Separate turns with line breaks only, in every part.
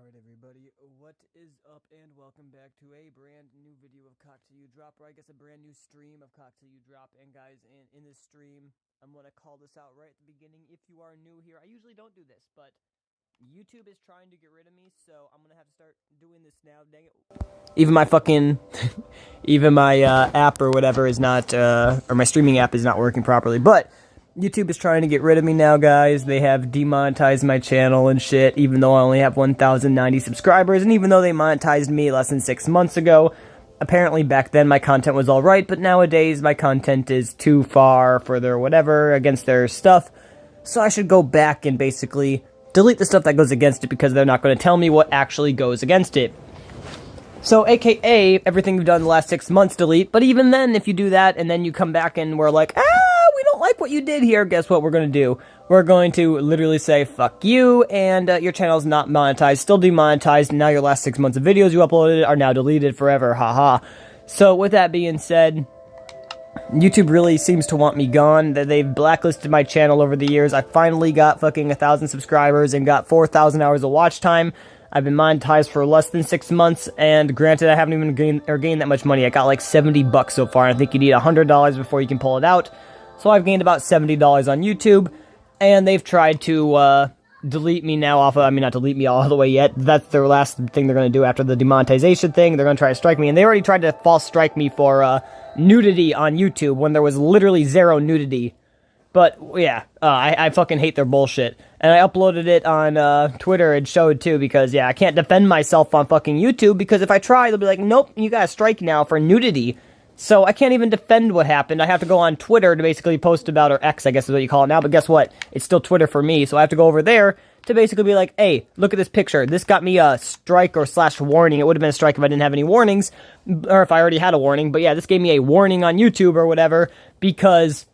Alright everybody, what is up and welcome back to a brand new video of COKTilYouDrop, or I guess a brand new stream of COKTilYouDrop. And guys, in this stream, I'm going to call this out right at the beginning. If you are new here, I usually don't do this, but YouTube is trying to get rid of me, so I'm going to have to start doing this now. Dang it. Even my fucking, even my app or whatever is not, or my streaming app is not working properly, but YouTube is trying to get rid of me now, guys. They have demonetized my channel and shit, even though I only have 1,090 subscribers, and even though they monetized me less than 6 months ago. Apparently back then my content was alright, but nowadays my content is too far for their whatever, against their stuff. So I should go back and basically delete the stuff that goes against it, because they're not going to tell me what actually goes against it. So, aka, everything you've done the last 6 months, delete. But even then, if you do that, and then you come back and we're like, we don't like what you did here, guess what we're going to do? We're going to literally say, fuck you, and your channel's not monetized, still demonetized, and now your last 6 months of videos you uploaded are now deleted forever, haha. So, with that being said, YouTube really seems to want me gone. They've blacklisted my channel over the years. I finally got fucking 1,000 subscribers and got 4,000 hours of watch time. I've been monetized for less than 6 months, and granted, I haven't even gained that much money. I got like 70 bucks so far. I think you need $100 before you can pull it out. So I've gained about $70 on YouTube, and they've tried to delete me now off of, I mean, not delete me all the way yet. That's their last thing they're going to do after the demonetization thing. They're going to try to strike me, and they already tried to false strike me for nudity on YouTube when there was literally zero nudity. But, yeah, I fucking hate their bullshit. And I uploaded it on Twitter and showed, too, because, yeah, I can't defend myself on fucking YouTube, because if I try, they'll be like, nope, you got a strike now for nudity. So I can't even defend what happened. I have to go on Twitter to basically post about, or X, I guess is what you call it now, but guess what? It's still Twitter for me, so I have to go over there to basically be like, hey, look at this picture. This got me a strike or slash warning. It would have been a strike if I didn't have any warnings, or if I already had a warning, but yeah, this gave me a warning on YouTube or whatever, because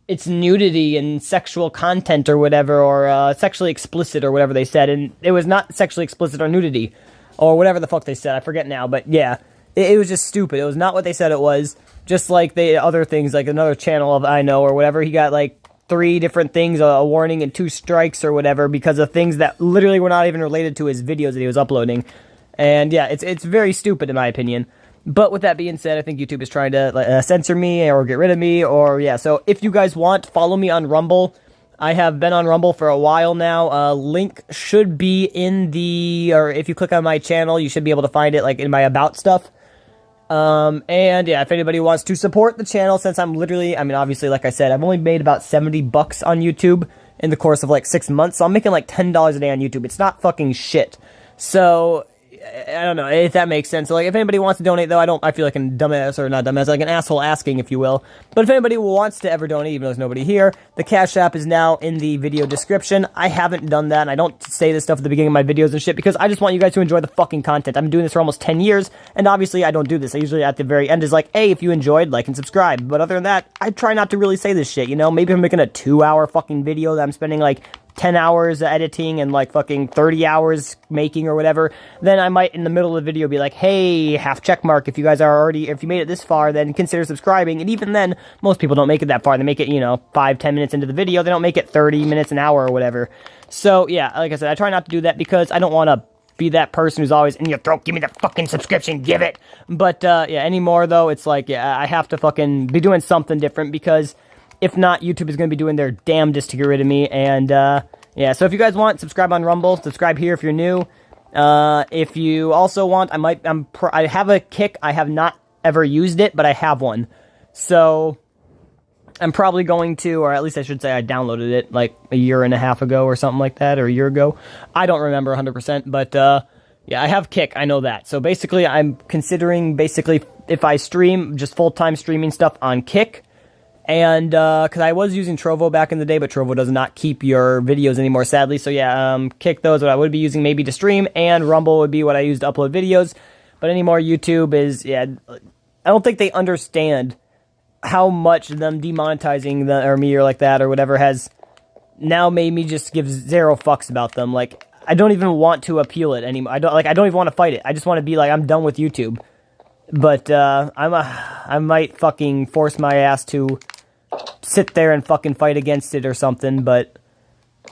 it's nudity and sexual content or whatever, or sexually explicit or whatever they said, and it was not sexually explicit or nudity, or whatever the fuck they said, I forget now, but yeah. It was just stupid. It was not what they said it was. Just like the other things, like another channel of I Know or whatever, he got like 3 different things, a warning and 2 strikes or whatever, because of things that literally were not even related to his videos that he was uploading. And yeah, it's very stupid in my opinion. But with that being said, I think YouTube is trying to censor me or get rid of me, or yeah. So if you guys want, follow me on Rumble. I have been on Rumble for a while now. Link should be in the, or if you click on my channel, you should be able to find it like in my about stuff. And yeah, if anybody wants to support the channel, since I'm literally, I mean, obviously, like I said, I've only made about 70 bucks on YouTube in the course of like 6 months, so I'm making like $10 a day on YouTube. It's not fucking shit. So, I don't know if that makes sense. So, like, if anybody wants to donate, though, I feel like a dumbass, or not dumbass, like an asshole asking, if you will. But if anybody wants to ever donate, even though there's nobody here, the Cash App is now in the video description. I haven't done that, and I don't say this stuff at the beginning of my videos and shit, because I just want you guys to enjoy the fucking content. I've been doing this for almost 10 years, and obviously I don't do this. I usually, at the very end, is like, hey, if you enjoyed, like and subscribe. But other than that, I try not to really say this shit, you know? Maybe I'm making a 2-hour fucking video that I'm spending, like, 10 hours editing and like fucking 30 hours making or whatever, then I might in the middle of the video be like, hey, half check mark, if you guys are already, if you made it this far, then consider subscribing. And even then, most people don't make it that far. They make it, you know, 5-10 minutes into the video. They don't make it 30 minutes, an hour or whatever. So yeah, like I said, I try not to do that, because I don't want to be that person who's always in your throat, give me the fucking subscription, give it. But yeah, anymore though, it's like, yeah, I have to fucking be doing something different, because if not, YouTube is going to be doing their damnedest to get rid of me. And, yeah, so if you guys want, subscribe on Rumble. Subscribe here if you're new. If you also want, I have a Kick. I have not ever used it, but I have one. So, I'm probably going to, or at least I should say I downloaded it like a year and a half ago or something like that, or a year ago. I don't remember 100%, but, yeah, I have Kick. I know that. So, basically, I'm considering, if I stream, just full-time streaming stuff on Kick. And, cause I was using Trovo back in the day, but Trovo does not keep your videos anymore, sadly. So yeah, Kick, those what I would be using maybe to stream, and Rumble would be what I use to upload videos. But anymore, YouTube is, yeah, I don't think they understand how much them demonetizing or me or like that or whatever has now made me just give 0 fucks about them. Like, I don't even want to appeal it anymore. I don't even want to fight it. I just want to be like, I'm done with YouTube. But, I might fucking force my ass to sit there and fucking fight against it or something, but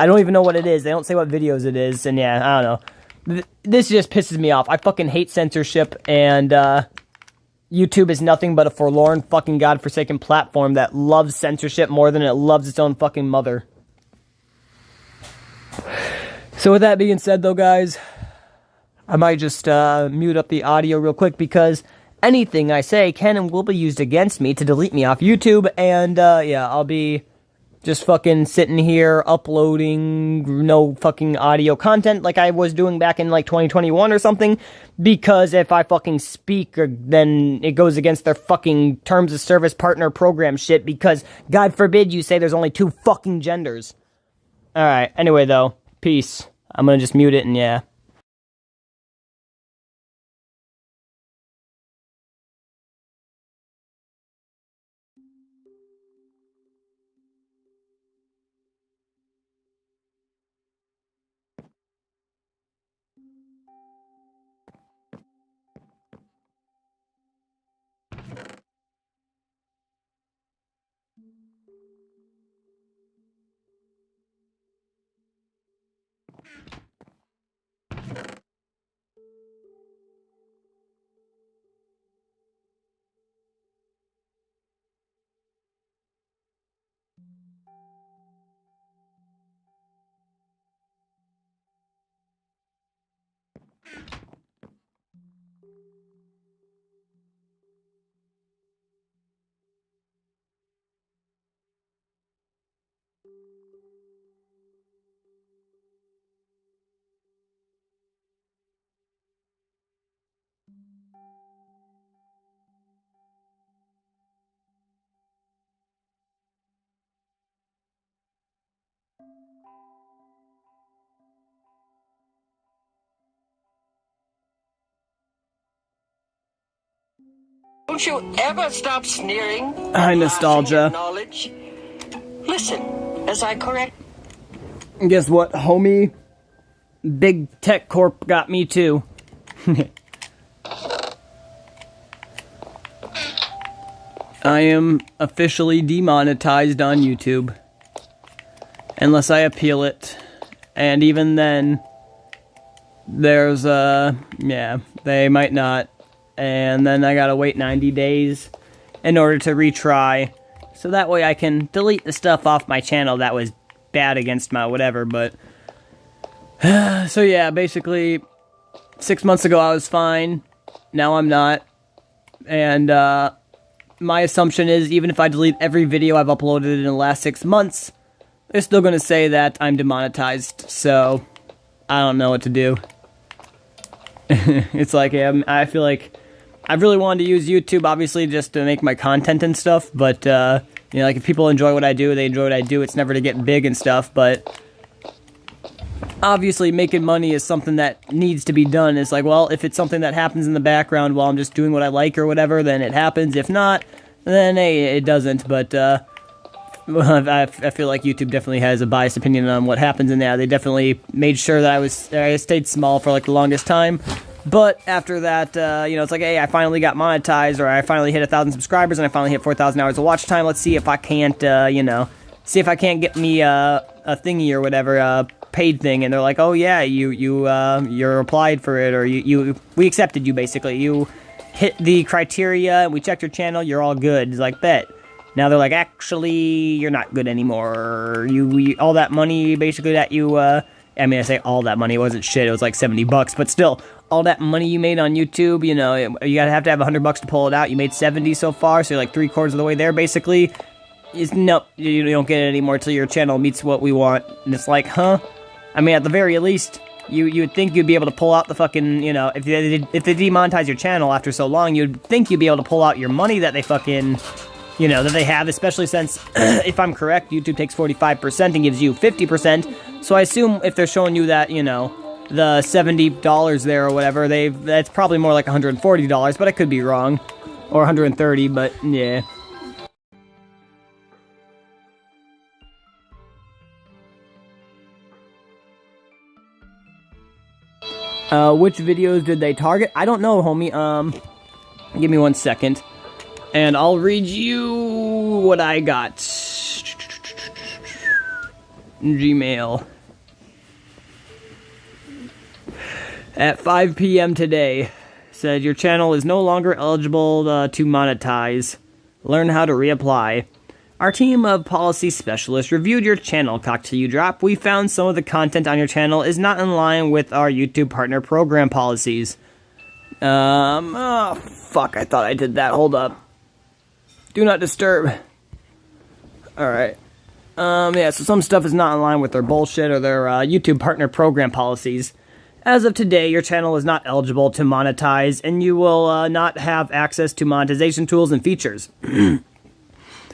I don't even know what it is. They don't say what videos it is, and yeah, I don't know. This just pisses me off. I fucking hate censorship, and YouTube is nothing but a forlorn fucking godforsaken platform that loves censorship more than it loves its own fucking mother. So with that being said, though, guys, I might just mute up the audio real quick, because anything I say can and will be used against me to delete me off YouTube, and yeah, I'll be just fucking sitting here uploading no fucking audio content like I was doing back in like 2021 or something, because if I fucking speak, then it goes against their fucking terms of service partner program shit, because God forbid you say there's only 2 fucking genders. Alright, anyway though, peace. I'm gonna just mute it, and yeah.
Don't you ever stop sneering?
Hi, nostalgia.
Knowledge. Listen, as I correct.
Guess what, homie? Big Tech Corp got me too. I am officially demonetized on YouTube. Unless I appeal it. And even then, there's, yeah, they might not. And then I gotta wait 90 days in order to retry. So that way I can delete the stuff off my channel that was bad against my whatever, but... so yeah, basically, 6 months ago I was fine. Now I'm not. And, my assumption is, even if I delete every video I've uploaded in the last 6 months, they're still gonna say that I'm demonetized, so... I don't know what to do. It's like, I feel like... I really wanted to use YouTube, obviously, just to make my content and stuff, but, you know, like, if people enjoy what I do, they enjoy what I do. It's never to get big and stuff, but obviously making money is something that needs to be done. It's like, well, if it's something that happens in the background while I'm just doing what I like or whatever, then it happens. If not, then, hey, it doesn't, but, I feel like YouTube definitely has a biased opinion on what happens in there. They definitely made sure that I stayed small for, like, the longest time. But after that, you know, it's like, hey, I finally got monetized, or I finally hit 1,000 subscribers, and I finally hit 4,000 hours of watch time. Let's see if I can't, you know, see if I can't get me a thingy or whatever, a paid thing. And they're like, oh yeah, you're applied for it, or we accepted you, basically. You hit the criteria, and we checked your channel, you're all good. It's like, bet. Now they're like, actually, you're not good anymore. All that money, basically, that you, I mean, I say all that money, it wasn't shit, it was like $70, but still, all that money you made on YouTube, you know, you gotta have to have $100 to pull it out. You made 70 so far, so you're like 3/4 of the way there, basically. Nope, you don't get it anymore until your channel meets what we want. And it's like, huh? I mean, at the very least, you would think you'd be able to pull out the fucking, you know, if they demonetize your channel after so long, you'd think you'd be able to pull out your money that they fucking, you know, that they have, especially since, if I'm correct, YouTube takes 45% and gives you 50%. So I assume if they're showing you that, you know, the $70 there or whatever, that's probably more like $140, but I could be wrong. Or $130, but yeah. Which videos did they target? I don't know, homie. Give me 1 second. And I'll read you what I got. Gmail. at 5 p.m. today. Said your channel is no longer eligible to monetize. Learn how to reapply. Our team of policy specialists reviewed your channel, COKTilYouDrop. We found some of the content on your channel is not in line with our YouTube partner program policies. Oh, fuck, I thought I did that. Hold up. Do not disturb. Alright. Yeah, so some stuff is not in line with their bullshit or their YouTube partner program policies. As of today, your channel is not eligible to monetize, and you will not have access to monetization tools and features.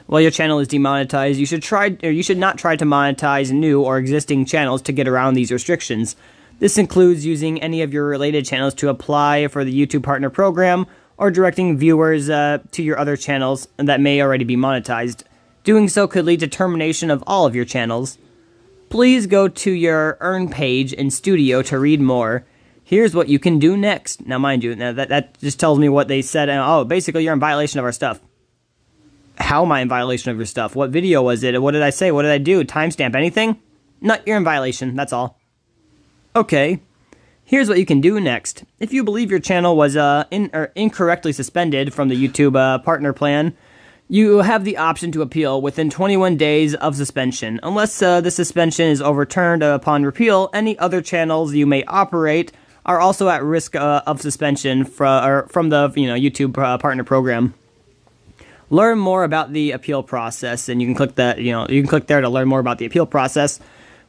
While your channel is demonetized, you should not try to monetize new or existing channels to get around these restrictions. This includes using any of your related channels to apply for the YouTube Partner Program, or directing viewers to your other channels that may already be monetized. Doing so could lead to termination of all of your channels. Please go to your Earn page in Studio to read more. Here's what you can do next. Now, mind you, that just tells me what they said. Oh, basically, you're in violation of our stuff. How am I in violation of your stuff? What video was it? What did I say? What did I do? Timestamp anything? No, you're in violation. That's all. Okay. Here's what you can do next. If you believe your channel was incorrectly suspended from the YouTube partner plan, you have the option to appeal within 21 days of suspension. Unless the suspension is overturned upon repeal, any other channels you may operate are also at risk of suspension from the YouTube partner program. Learn more about the appeal process, and you can click that. You can click there to learn more about the appeal process.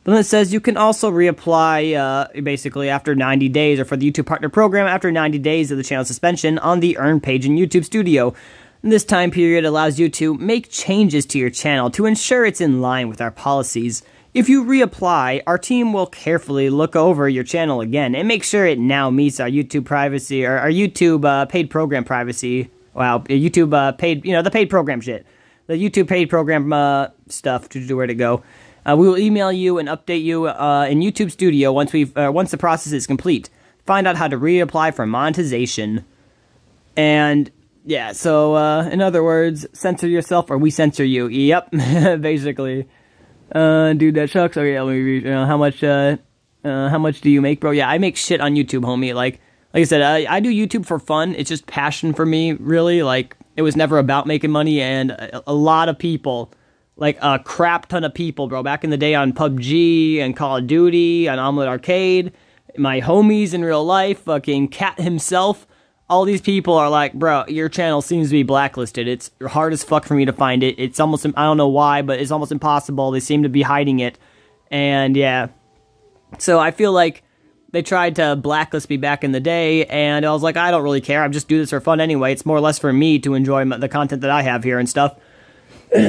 But then it says you can also reapply basically after 90 days, or for the YouTube Partner Program after 90 days of the channel suspension on the Earn page in YouTube Studio. This time period allows you to make changes to your channel to ensure it's in line with our policies. If you reapply, our team will carefully look over your channel again and make sure it now meets our YouTube privacy or our YouTube paid program privacy. Wow, YouTube paid, the paid program shit. The YouTube paid program stuff, where to go. We will email you and update you in YouTube Studio once the process is complete. Find out how to reapply for monetization. And, yeah, so, in other words, censor yourself or we censor you. Yep, basically. Dude, that sucks. Okay, let me read, how much do you make, bro? Yeah, I make shit on YouTube, homie, Like I said, I do YouTube for fun. It's just passion for me, really. Like, it was never about making money, and a lot of people, like a crap ton of people, bro, back in the day on PUBG and Call of Duty, on Omelet Arcade, my homies in real life, fucking Cat himself, all these people are like, bro, your channel seems to be blacklisted. It's hard as fuck for me to find it. It's almost, I don't know why, but it's almost impossible. They seem to be hiding it, and yeah. So I feel like they tried to blacklist me back in the day, and I was like, I don't really care. I just do this for fun anyway. It's more or less for me to enjoy the content that I have here and stuff.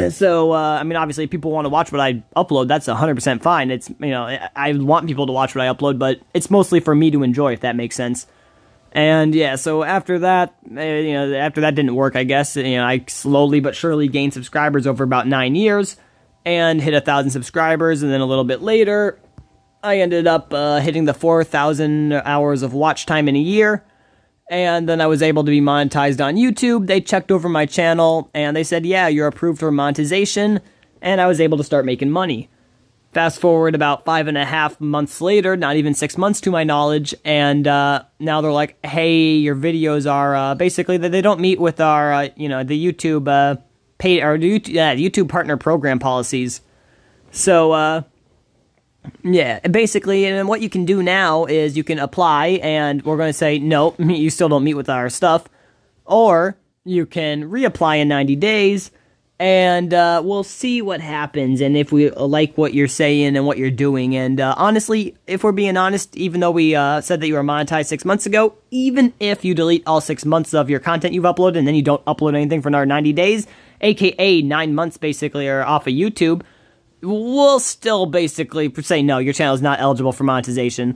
So, I mean, obviously, if people want to watch what I upload, that's 100% fine. It's, I want people to watch what I upload, but it's mostly for me to enjoy, if that makes sense. And, yeah, so after that, after that didn't work, I guess, I slowly but surely gained subscribers over about 9 years, and hit 1,000 subscribers, and then a little bit later, I ended up hitting the 4,000 hours of watch time in a year, and then I was able to be monetized on YouTube. They checked over my channel, and they said, yeah, you're approved for monetization, and I was able to start making money. Fast forward about 5.5 months later, not even 6 months to my knowledge, and now they're like, hey, your videos are basically, they don't meet with our, the YouTube YouTube Partner Program policies. So, yeah, basically, and what you can do now is you can apply, and we're going to say, no, you still don't meet with our stuff, or you can reapply in 90 days, and we'll see what happens, and if we like what you're saying and what you're doing, and honestly, if we're being honest, even though we said that you were monetized 6 months ago, even if you delete all 6 months of your content you've uploaded, and then you don't upload anything for another 90 days, aka 9 months, basically, are off of YouTube, we'll still basically say, no, your channel is not eligible for monetization.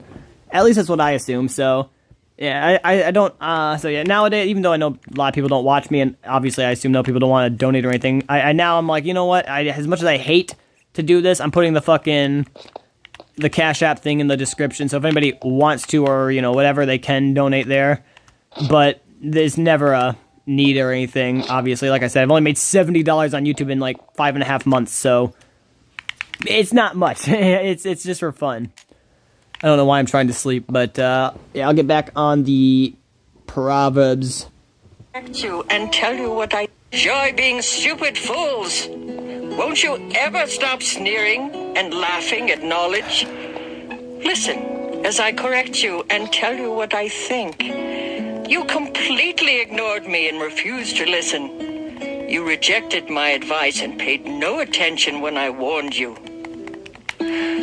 At least that's what I assume, so, yeah, I don't, so yeah, nowadays, even though I know a lot of people don't watch me, and obviously I assume no people don't want to donate or anything, now I'm like, you know what, as much as I hate to do this, I'm putting the cash app thing in the description, so if anybody wants to, or, whatever, they can donate there, but there's never a need or anything, obviously. Like I said, I've only made $70 on YouTube in, like, 5.5 months, so it's not much. It's just for fun. I don't know why I'm trying to sleep, but yeah, I'll get back on the Proverbs.
You and tell you what I enjoy being stupid fools. Won't you ever stop sneering and laughing at knowledge? Listen, as I correct you and tell you what I think. You completely ignored me and refused to listen. You rejected my advice and paid no attention when I warned you.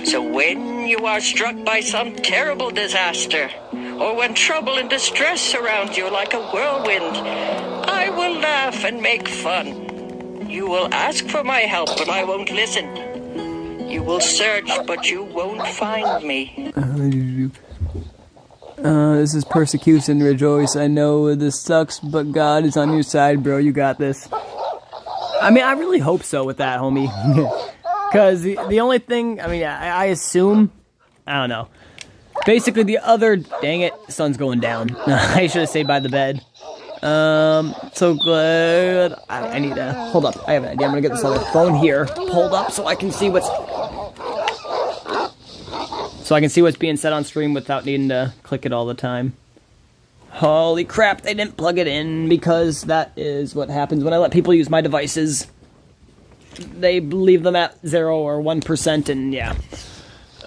So when you are struck by some terrible disaster, or when trouble and distress surround you like a whirlwind, I will laugh and make fun. You will ask for my help, but I won't listen. You will search, but you won't find me.
This is persecution, rejoice. I know this sucks, but God is on your side, bro. You got this. I mean, I really hope so with that, homie. Because the only thing, I mean, I assume, I don't know. Basically, the other, dang it, sun's going down. I should have stayed by the bed. So good. I need to, hold up. I have an idea. I'm going to get this other phone here pulled up so I can see what's being said on stream without needing to click it all the time. Holy crap, they didn't plug it in, because that is what happens when I let people use my devices. They leave them at 0 or 1%, and yeah.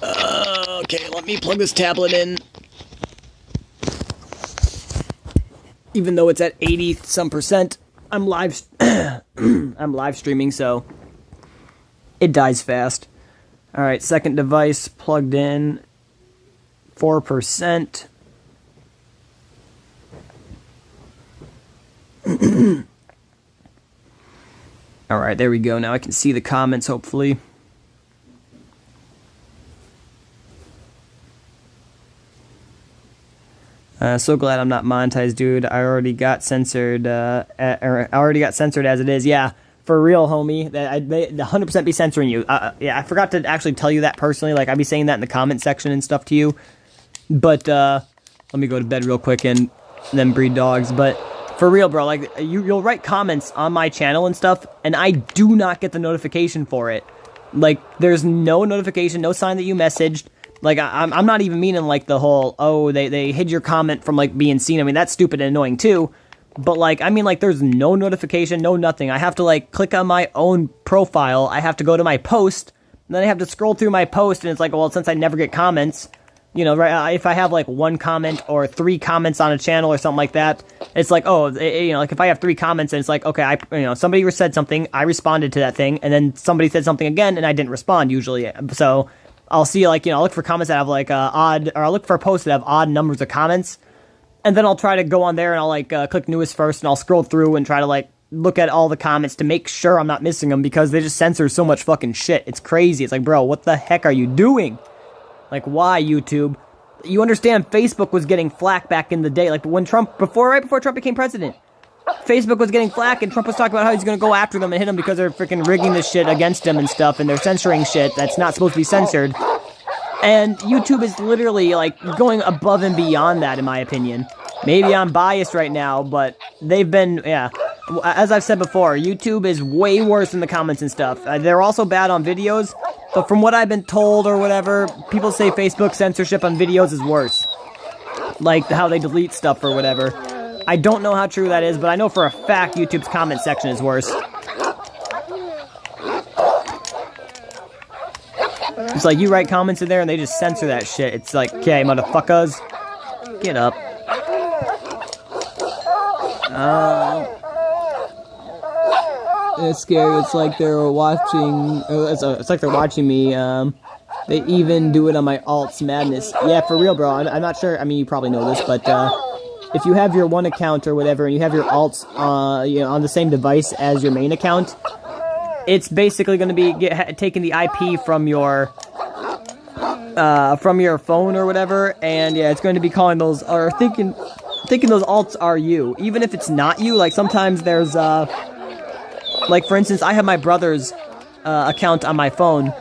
Okay, let me plug this tablet in. Even though it's at 80-some%, I'm live streaming, so it dies fast. Alright, second device plugged in, 4%. Alright, there we go. Now I can see the comments, hopefully. So glad I'm not monetized, dude. I already got censored. I already got censored as it is. Yeah, for real, homie. I'd 100% be censoring you. Yeah, I forgot to actually tell you that personally. Like, I'd be saying that in the comment section and stuff to you. But let me go to bed real quick and then breed dogs. But for real, bro, like, you'll write comments on my channel and stuff, and I do not get the notification for it. Like, there's no notification, no sign that you messaged. Like, I'm not even meaning, like, the whole, oh, they hid your comment from, like, being seen. I mean, that's stupid and annoying, too. But, like, I mean, like, there's no notification, no nothing. I have to, like, click on my own profile. I have to go to my post. And then I have to scroll through my post, and it's like, well, since I never get comments, you know, right, if I have, like, 1 comment or 3 comments on a channel or something like that, it's like, oh, you know, like, if I have 3 comments, and it's like, okay, somebody said something, I responded to that thing, and then somebody said something again, and I didn't respond, usually. So I'll see, like, you know, I'll look for comments that have, like, odd, or I'll look for posts that have odd numbers of comments, and then I'll try to go on there, and I'll, like, click newest first, and I'll scroll through and try to, like, look at all the comments to make sure I'm not missing them, because they just censor so much fucking shit. It's crazy. It's like, bro, what the heck are you doing? Like, why, YouTube? You understand Facebook was getting flack back in the day, like, when right before Trump became president. Facebook was getting flack, and Trump was talking about how he's going to go after them and hit them because they're freaking rigging this shit against him and stuff, and they're censoring shit that's not supposed to be censored. And YouTube is literally, like, going above and beyond that, in my opinion. Maybe I'm biased right now, but they've been, yeah. As I've said before, YouTube is way worse in the comments and stuff. They're also bad on videos, but from what I've been told or whatever, people say Facebook censorship on videos is worse. Like, how they delete stuff or whatever. I don't know how true that is, but I know for a fact YouTube's comment section is worse. It's like, you write comments in there and they just censor that shit. It's like, okay, motherfuckers, get up. It's scary. It's like they're watching. It's like they're watching me. They even do it on my alts madness. Yeah, for real, bro. I'm not sure. I mean, you probably know this, but if you have your one account or whatever, and you have your alts, you know, on the same device as your main account, it's basically going to be taking the IP from your phone or whatever, and yeah, it's going to be calling those, or thinking those alts are you, even if it's not you. Like, sometimes there's like, for instance, I have my brother's account on my phone,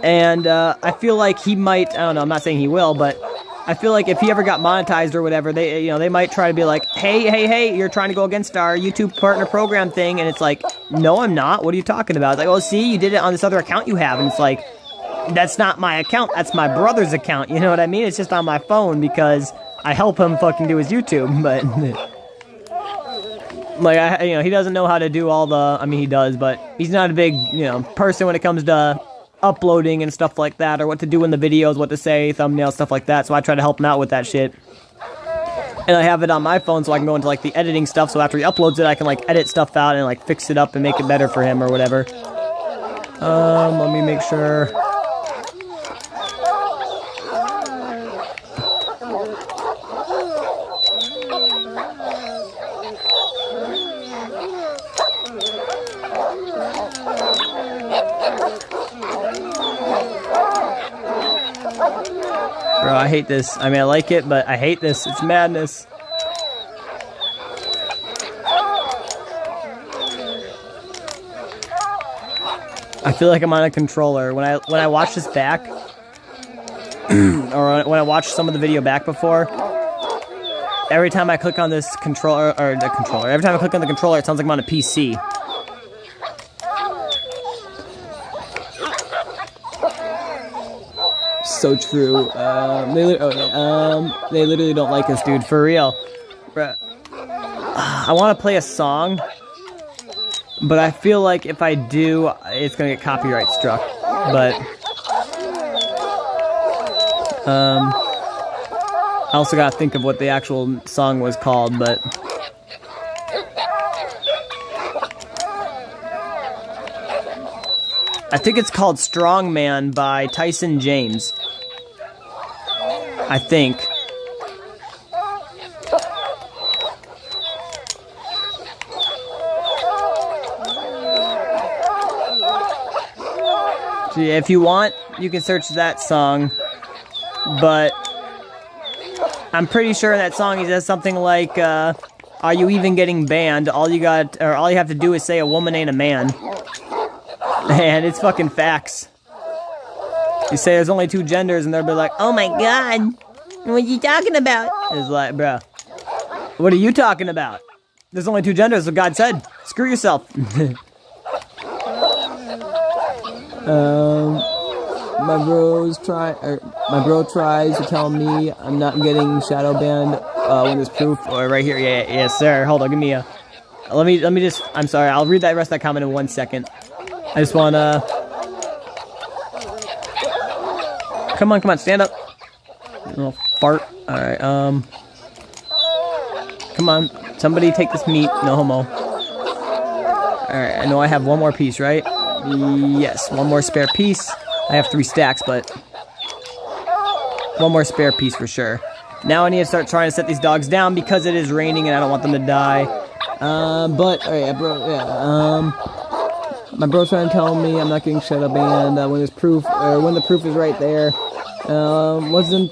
and I feel like he might, I don't know, I'm not saying he will, but I feel like if he ever got monetized or whatever, they might try to be like, hey, you're trying to go against our YouTube partner program thing, and it's like, no, I'm not. What are you talking about? It's like, oh, see, you did it on this other account you have, and it's like, that's not my account. That's my brother's account. You know what I mean? It's just on my phone because I help him fucking do his YouTube. But like, he doesn't know how to do all the. I mean, he does, but he's not a big, person when it comes to uploading and stuff like that, or what to do in the videos, what to say, thumbnails, stuff like that. So I try to help him out with that shit. And I have it on my phone so I can go into, like, the editing stuff, so after he uploads it, I can, like, edit stuff out and, like, fix it up and make it better for him or whatever. Let me make sure. Bro, I hate this. I mean, I like it, but I hate this. It's madness. I feel like I'm on a controller. When I watch this back, or when I watched some of the video back before, every time I click on this controller, every time I click on the controller, it sounds like I'm on a PC. So true. They literally don't like us, dude. For real. Bruh. I want to play a song, but I feel like if I do, it's gonna get copyright struck. But I also gotta think of what the actual song was called. But I think it's called "Strong Man" by Tyson James. I think. So yeah, if you want, you can search that song, but I'm pretty sure in that song he says something like, "Are you even getting banned? All you have to do is say a woman ain't a man," and it's fucking facts. You say there's only two genders, and they'll be like, "Oh my god, what are you talking about?" It's like, bro, what are you talking about? There's only two genders, so God said, screw yourself. My bro tries to tell me I'm not getting shadow banned when there's proof. Or right here, yeah, yes sir. Hold on, give me a. Let me just. I'm sorry, I'll read that rest of that comment in 1 second. I just wanna. Come on, stand up. Little fart. All right, come on, somebody take this meat. No homo. All right, I know I have one more piece, right? Yes, one more spare piece. I have 3 stacks, but one more spare piece for sure. Now I need to start trying to set these dogs down because it is raining and I don't want them to die. But alright, bro. Yeah. My bro's trying to tell me I'm not getting shadow banned when there's proof, or when the proof is right there. Wasn't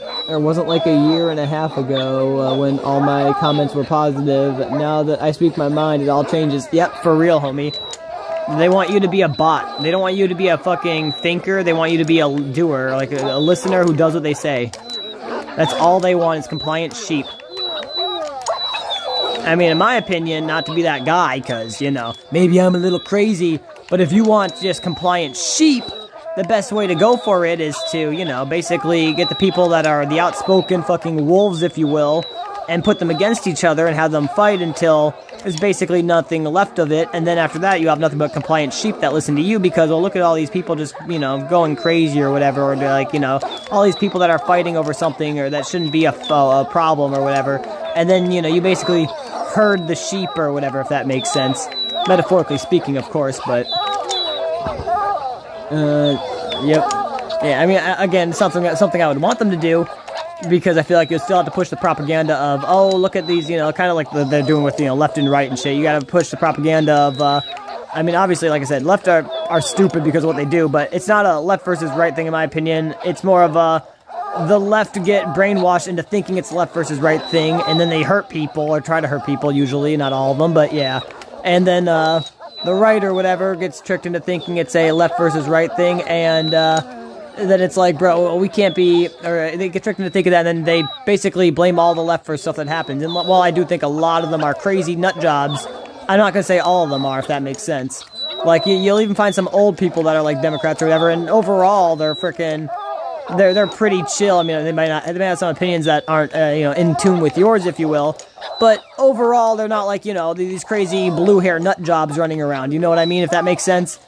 like a year and a half ago when all my comments were positive. Now that I speak my mind, it all changes. Yep, for real, homie. They want you to be a bot. They don't want you to be a fucking thinker. They want you to be a doer, like a listener who does what they say. That's all they want is compliant sheep. I mean, in my opinion, not to be that guy, because, maybe I'm a little crazy, but if you want just compliant sheep, the best way to go for it is to, basically get the people that are the outspoken fucking wolves, if you will, and put them against each other and have them fight until there's basically nothing left of it, and then after that you have nothing but compliant sheep that listen to you because, well, look at all these people just, going crazy or whatever, or they're like, all these people that are fighting over something or that shouldn't be a problem or whatever, and then, you basically herd the sheep or whatever, if that makes sense. Metaphorically speaking, of course, but, yep. Yeah, I mean, again, something I would want them to do, because I feel like you'll still have to push the propaganda of, oh, look at these, kind of like they're doing with, left and right and shit. You gotta push the propaganda of, I mean, obviously, like I said, left are stupid because of what they do, but it's not a left versus right thing, in my opinion. It's more of the left get brainwashed into thinking it's left versus right thing, and then they hurt people, or try to hurt people, usually, not all of them, but yeah. And then, the right or whatever gets tricked into thinking it's a left versus right thing, and, then it's like, bro, we can't be, or they get tricked into thinking that, and then they basically blame all the left for stuff that happens. And while I do think a lot of them are crazy nut jobs, I'm not going to say all of them are, if that makes sense. Like, you'll even find some old people that are, like, Democrats or whatever, and overall, they're freaking... They're pretty chill. I mean, they may have some opinions that aren't, you know, in tune with yours, if you will. But overall, they're not like, you know, these crazy blue hair nut jobs running around. You know what I mean? If that makes sense.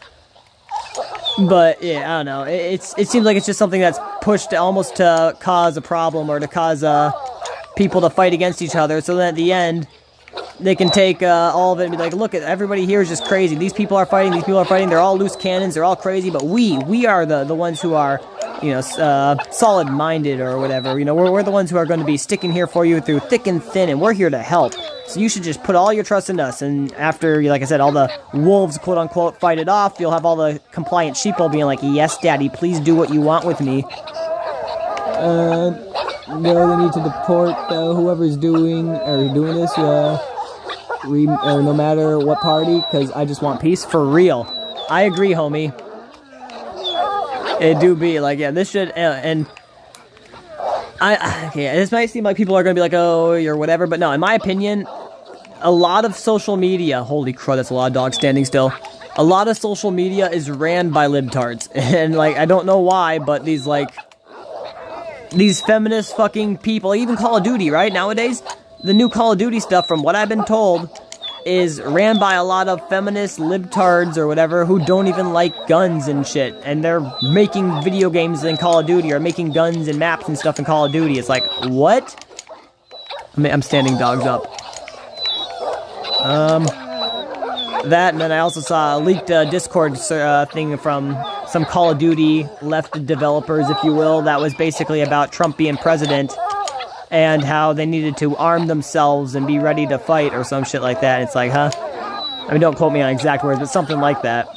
But yeah, I don't know. It seems like it's just something that's pushed almost to cause a problem or to cause people to fight against each other. So then at the end, they can take all of it and be like, look, everybody here is just crazy. These people are fighting. These people are fighting. They're all loose cannons. They're all crazy. But we are the ones who are, you know, solid-minded or whatever. You know, we're the ones who are going to be sticking here for you through thick and thin, and we're here to help. So you should just put all your trust in us. And after, like I said, all the wolves, quote-unquote, fight it off, you'll have all the compliant sheeple being like, yes, Daddy, please do what you want with me. No, they need to deport whoever's doing this, no matter what party, because I just want peace. For real. I agree, homie. It do be like, yeah, this should, and okay, this might seem like people are gonna be like, oh, you're whatever, but no, in my opinion, a lot of social media, holy crud, that's a lot of dogs standing still. A lot of social media is ran by libtards, and like, I don't know why, but these feminist fucking people, even Call of Duty, right, nowadays, the new Call of Duty stuff, from what I've been told, is ran by a lot of feminist libtards or whatever who don't even like guns and shit, and they're making video games in Call of Duty or making guns and maps and stuff in Call of Duty. It's like, what? I'm standing dogs up. That, and then I also saw a leaked Discord thing from some Call of Duty left developers, if you will, that was basically about Trump being president and how they needed to arm themselves and be ready to fight or some shit like that. And it's like, huh? I mean, don't quote me on exact words, but something like that.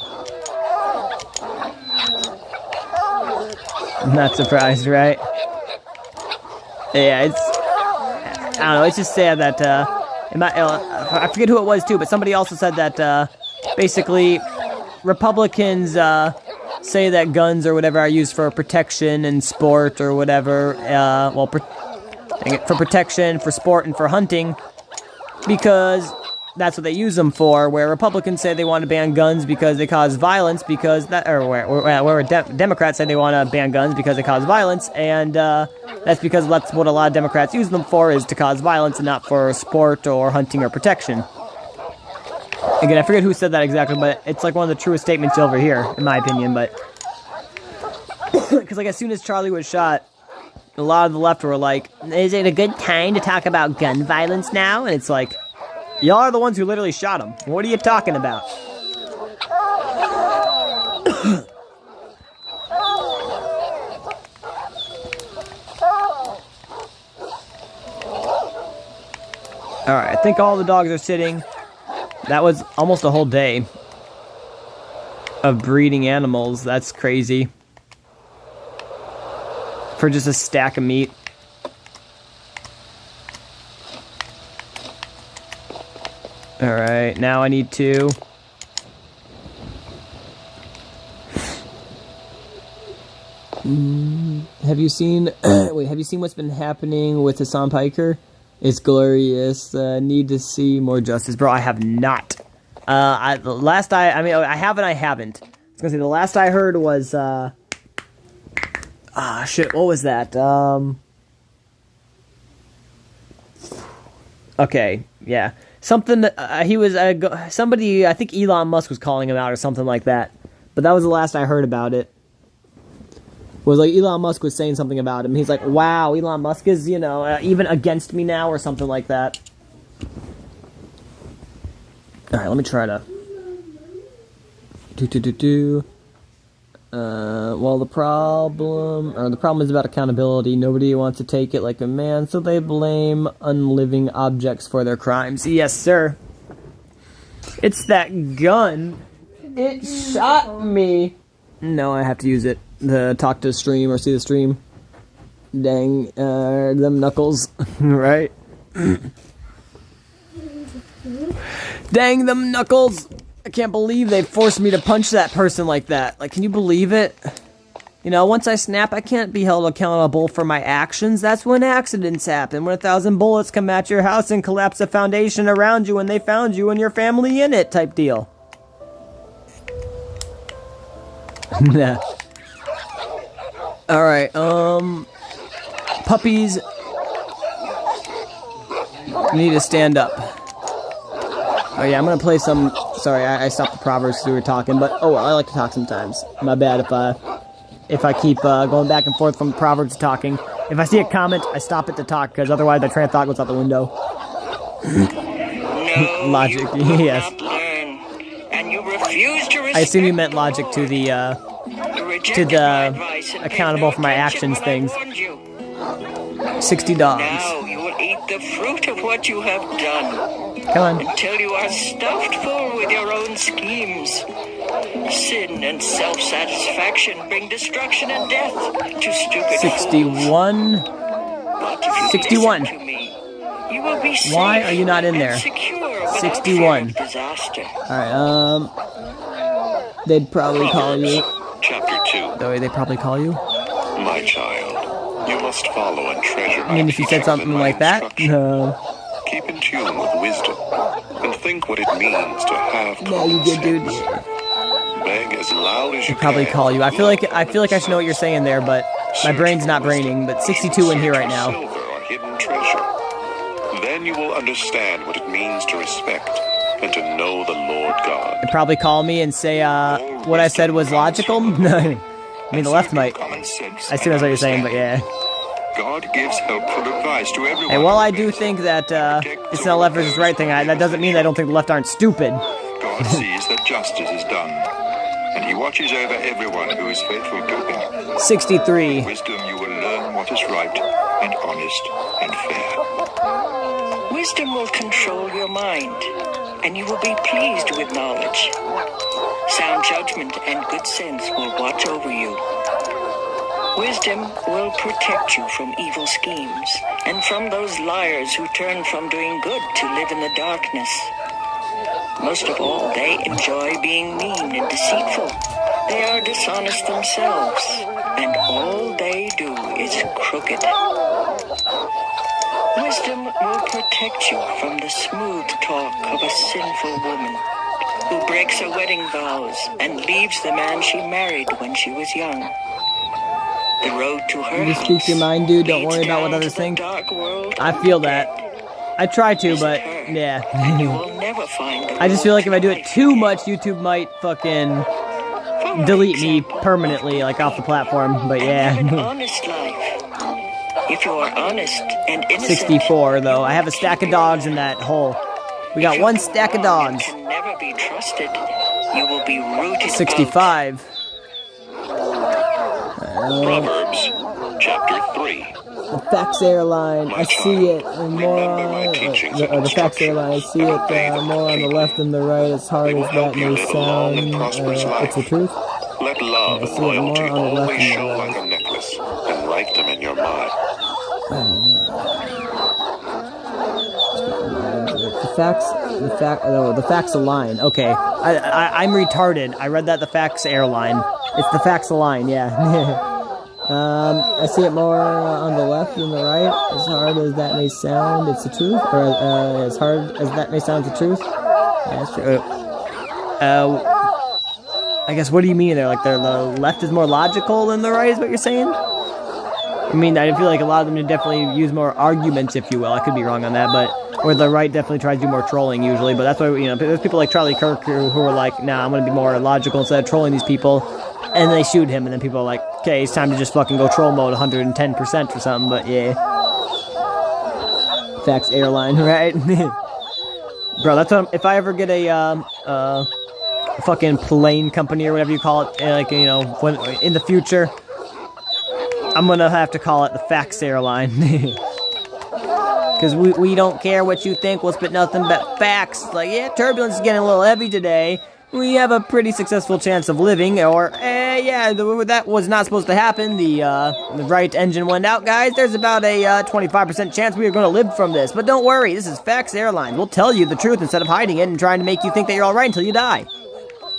I'm not surprised, right? Yeah, I don't know, it's just sad that, I forget who it was too, but somebody also said that, basically, Republicans, say that guns or whatever are used for protection and sport or whatever, for protection, for sport, and for hunting, because that's what they use them for, where Republicans say they want to ban guns because they cause violence, because that, or where Democrats say they want to ban guns because they cause violence, and that's because that's what a lot of Democrats use them for, is to cause violence and not for sport or hunting or protection. Again, I forget who said that exactly, but it's like one of the truest statements over here, in my opinion, but because like as soon as Charlie was shot, a lot of the left were like, is it a good time to talk about gun violence now? And it's like, y'all are the ones who literally shot him. What are you talking about? Alright, I think all the dogs are sitting. That was almost a whole day of breeding animals. That's crazy. For just a stack of meat. Alright, now I need to... have you seen... wait, have you seen what's been happening with Hassan Piker? It's glorious. Need to see more justice. Bro, I have not. I have and I haven't. I was gonna say, the last I heard was, shit, what was that? Okay, yeah. Something, he was, somebody, I think Elon Musk was calling him out or something like that. But that was the last I heard about it. Was like Elon Musk was saying something about him. He's like, wow, Elon Musk is, you know, even against me now or something like that. Alright, let me try to... well, the problem is about accountability. Nobody wants to take it like a man, so they blame unliving objects for their crimes. Yes, sir. It's that gun. It shot me. No, I have to use it to talk to the stream or see the stream. Dang, them knuckles, right? Dang them knuckles. I can't believe they forced me to punch that person like that. Like, can you believe it? You know, once I snap, I can't be held accountable for my actions. That's when accidents happen. When 1,000 bullets come at your house and collapse the foundation around you when they found you and your family in it, type deal. Nah. Alright, puppies need to stand up. Oh yeah, I'm gonna play some, sorry, I stopped the Proverbs because we were talking, but, oh, I like to talk sometimes. My bad if I keep, going back and forth from Proverbs to talking. If I see a comment, I stop it to talk, because otherwise the train of thought goes out the window.
No,
Logic,
you will
yes.
not learn, and you refuse to respect
I assume you meant logic to the, accountable for my actions things. 60 dogs.
Now you will eat the fruit of what you have done.
Come on.
Until you are stuffed full with your own schemes. Sin and self-satisfaction bring destruction and death to stupid
61.
fools. But if you
61.
listen to me, you will be safe.
Why are you not in there? 61.
Disaster.
Alright, they'd probably call you.
Chapter 2.
The way they probably call you.
My child, you must follow and treasure
I mean, if you said something like that, no.
Keep in tune with wisdom and think what it means to have
No, you good, dude.
Beg as loud as you
They'd probably
can.
call you. I feel like I should know what you're saying there, but my brain's not braining. But 62 in here right now.
Silver or hidden treasure. Then you will understand what it means to respect and to know the Lord God.
They'd probably call me and say what I said was logical. No, I mean the left might.
Common sense
I see what you're saying, but yeah.
God gives helpful advice to everyone.
And while I do think that it's not left versus right thing, that doesn't mean I don't think the left aren't stupid.
God sees that justice is done, and He watches over everyone who is faithful to Him.
63.
Wisdom, you will learn what is right and honest and fair.
Wisdom will control your mind, and you will be pleased with knowledge. Sound judgment and good sense will watch over you. Wisdom will protect you from evil schemes, and from those liars who turn from doing good to live in the darkness. Most of all, they enjoy being mean and deceitful. They are dishonest themselves, and all they do is crooked. Wisdom will protect you from the smooth talk of a sinful woman who breaks her wedding vows and leaves the man she married when she was young. The road to her
You just speak your mind, dude. Don't worry about what others think. I feel that. I try to, but yeah.
You will never find the
I just feel like if I do it too much, YouTube might fucking delete me permanently, like off the platform. But
live an
yeah.
honest life. If you are honest and innocent,
64 though. I have a stack of dogs in that hole. We got one stack of dogs.
you can never be trusted. You will be rooted out.
65.
Proverbs, chapter 3.
The Fax Airline, I see it more on the Fax Airline, I see it more on the left than the right, as hard as that may sound. It's the truth.
Let love and
see it more
loyalty
on the left
always
than the
show
right.
like a necklace, and write them in your mind.
The Fax Align. Okay, I'm retarded. I read that the Fax Airline. It's the Fax Align, yeah. I see it more on the left than the right. As hard as that may sound, it's the truth. Or as hard as that may sound, it's the truth. Yeah, that's true. I guess, what do you mean there? Like the left is more logical than the right is what you're saying? I mean, I feel like a lot of them definitely use more arguments, if you will. I could be wrong on that, but... Or the right definitely tries to do more trolling, usually. But that's why, you know, there's people like Charlie Kirk who are like, nah, I'm going to be more logical instead of trolling these people. And they shoot him, and then people are like, okay, it's time to just fucking go troll mode 110% or something, but yeah. Fax Airline, right? Bro, that's what if I ever get a fucking plane company or whatever you call it, like, you know, when in the future, I'm gonna have to call it the Fax Airline. Because we don't care what you think, we'll spit nothing but facts. Like, yeah, turbulence is getting a little heavy today. We have a pretty successful chance of living, or, yeah, that was not supposed to happen. The right engine went out, guys. There's about a 25% chance we are going to live from this. But don't worry, this is Fax Airlines. We'll tell you the truth instead of hiding it and trying to make you think that you're all right until you die.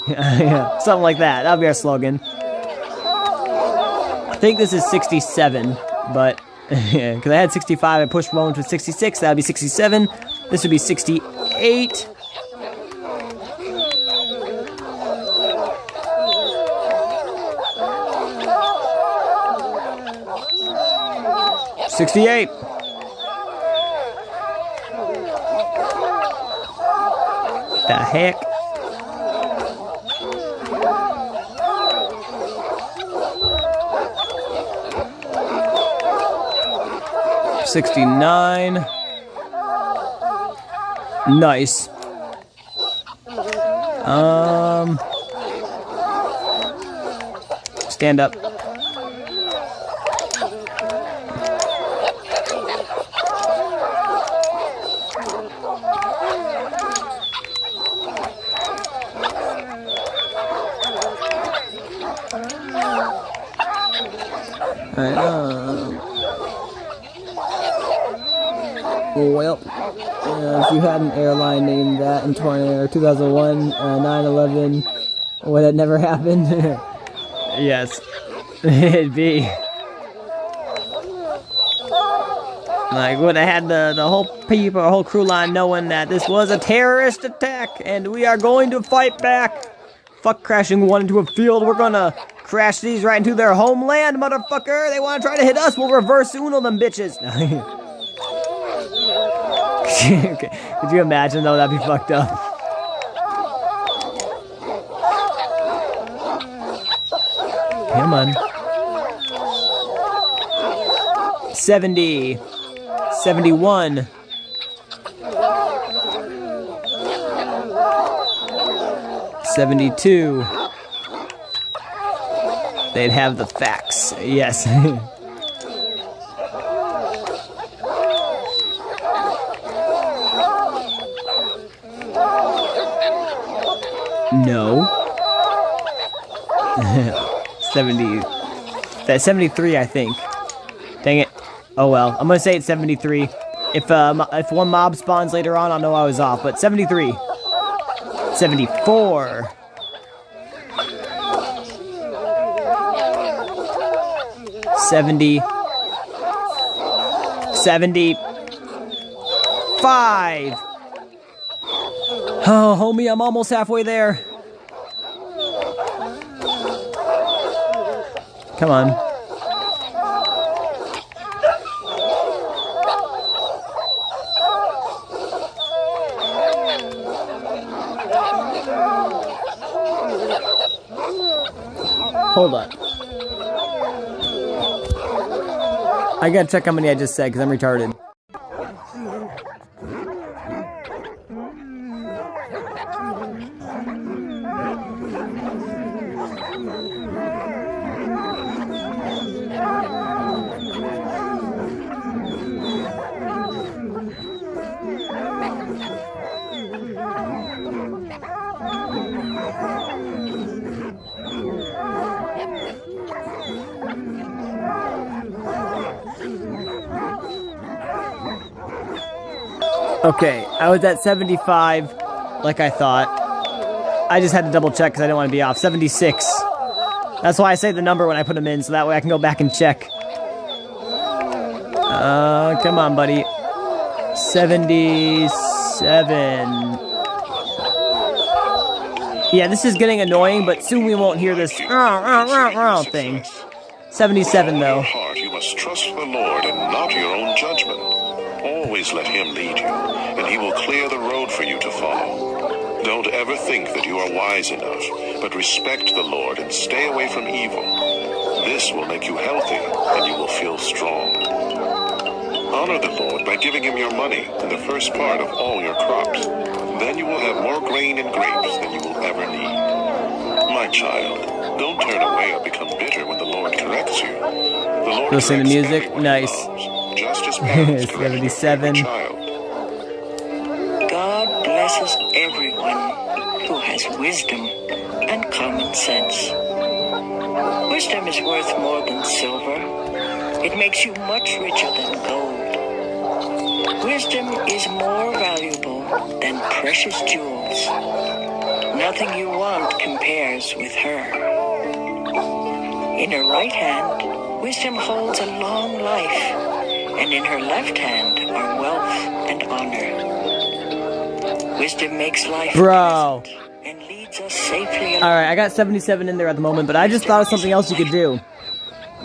Yeah, something like that. That'll be our slogan. I think this is 67, but, because I had 65, I pushed one to 66, that would be 67. This would be 68. 68. The heck? $69. Nice. Stand up. Well, if you had an airline named that in 2001, 9/11, would that never happen? Yes, it'd be. Like, would have had the whole people, whole crew line knowing that this was a terrorist attack and we are going to fight back. Fuck crashing one into a field. We're gonna crash these right into their homeland, motherfucker. They want to try to hit us. We'll reverse Uno them bitches. Okay. Could you imagine though? That'd be fucked up. Come on. 70. 71. 72. They'd have the facts. Yes. No. 70. That's 73, I think. Dang it. Oh well. I'm gonna say it's 73. If one mob spawns later on, I'll know I was off. But 73. 74. 70. 75. Oh, homie, I'm almost halfway there. Come on. Hold on. I gotta check how many I just said because I'm retarded. Okay, I was at 75, like I thought. I just had to double check because I didn't want to be off. 76. That's why I say the number when I put them in, so that way I can go back and check. Come on, buddy. 77. Yeah, this is getting annoying, but soon we won't hear this thing. 77, though.
You must trust the Lord and not your own judgment. Always let Him lead you, and He will clear the road for you to follow. Don't ever think that you are wise enough, but respect the Lord and stay away from evil. This will make you healthy, and you will feel strong. Honor the Lord by giving Him your money and the first part of all your crops. Then you will have more grain and grapes than you will ever need. My child, don't turn away or become bitter when the Lord corrects you. The Lord
listen to music, nice.
Just as parents correct
77.
your child.
God blesses everyone who has wisdom and common sense. Wisdom is worth more than silver. It makes you much richer than gold. Wisdom is more valuable than precious jewels. Nothing you want compares with her. In her right hand, wisdom holds a long life, and in her left hand are wealth and honor. Wisdom makes life
Bro.
pleasant and leads us safely along.
Alright, I got 77 in there at the moment, but I just thought of something else you could do.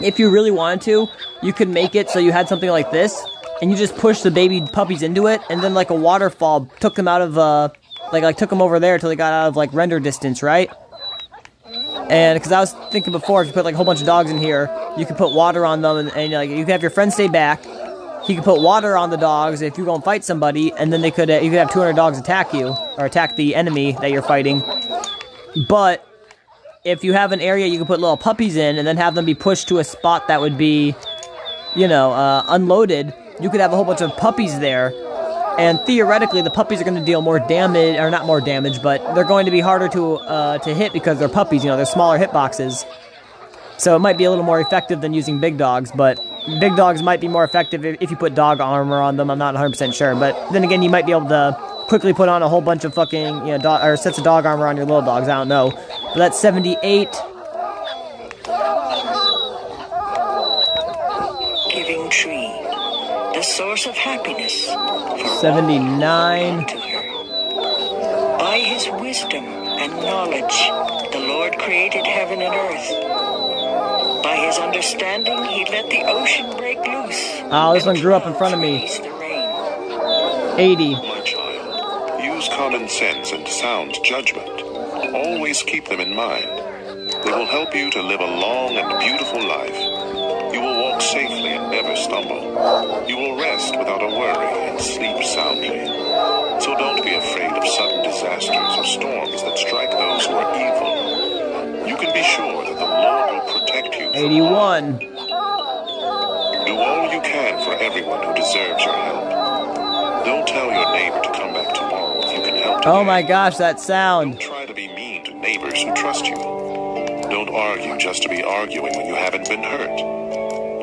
if you really wanted to, you could make it so you had something like this, and you just push the baby puppies into it, and then like a waterfall took them out of, like took them over there till they got out of like render distance, right? And because I was thinking before, if you put like a whole bunch of dogs in here, you could put water on them, and like you could have your friend stay back. He could put water on the dogs if you go and fight somebody, and then they could you could have 200 dogs attack you or attack the enemy that you're fighting. But if you have an area you can put little puppies in, and then have them be pushed to a spot that would be, you know, unloaded, you could have a whole bunch of puppies there. And theoretically, the puppies are going to deal more damage, or not more damage, but they're going to be harder to hit because they're puppies. You know, they're smaller hitboxes. So it might be a little more effective than using big dogs, but big dogs might be more effective if you put dog armor on them. I'm not 100% sure, but then again, you might be able to quickly put on a whole bunch of fucking, you know, or sets of dog armor on your little dogs. I don't know. But that's 78.
Giving tree, the source of happiness.
79.
By his wisdom and knowledge, the Lord created heaven and earth. By his understanding, he let the ocean break loose.
Oh, this one grew up in front of me. 80.
My child, use common sense and sound judgment. Always keep them in mind. They will help you to live a long and beautiful life. You will walk safely and never stumble. You will rest without a worry and sleep soundly. So don't be afraid of sudden disasters or storms that strike those who are evil. You can be sure that the Lord will protect you.
81.
Do all you can for everyone who deserves your help. Don't tell your neighbor to come back tomorrow if you can help today.
Oh my gosh, that sound.
Don't try to be mean to neighbors who trust you. Don't argue just to be arguing when you haven't been hurt.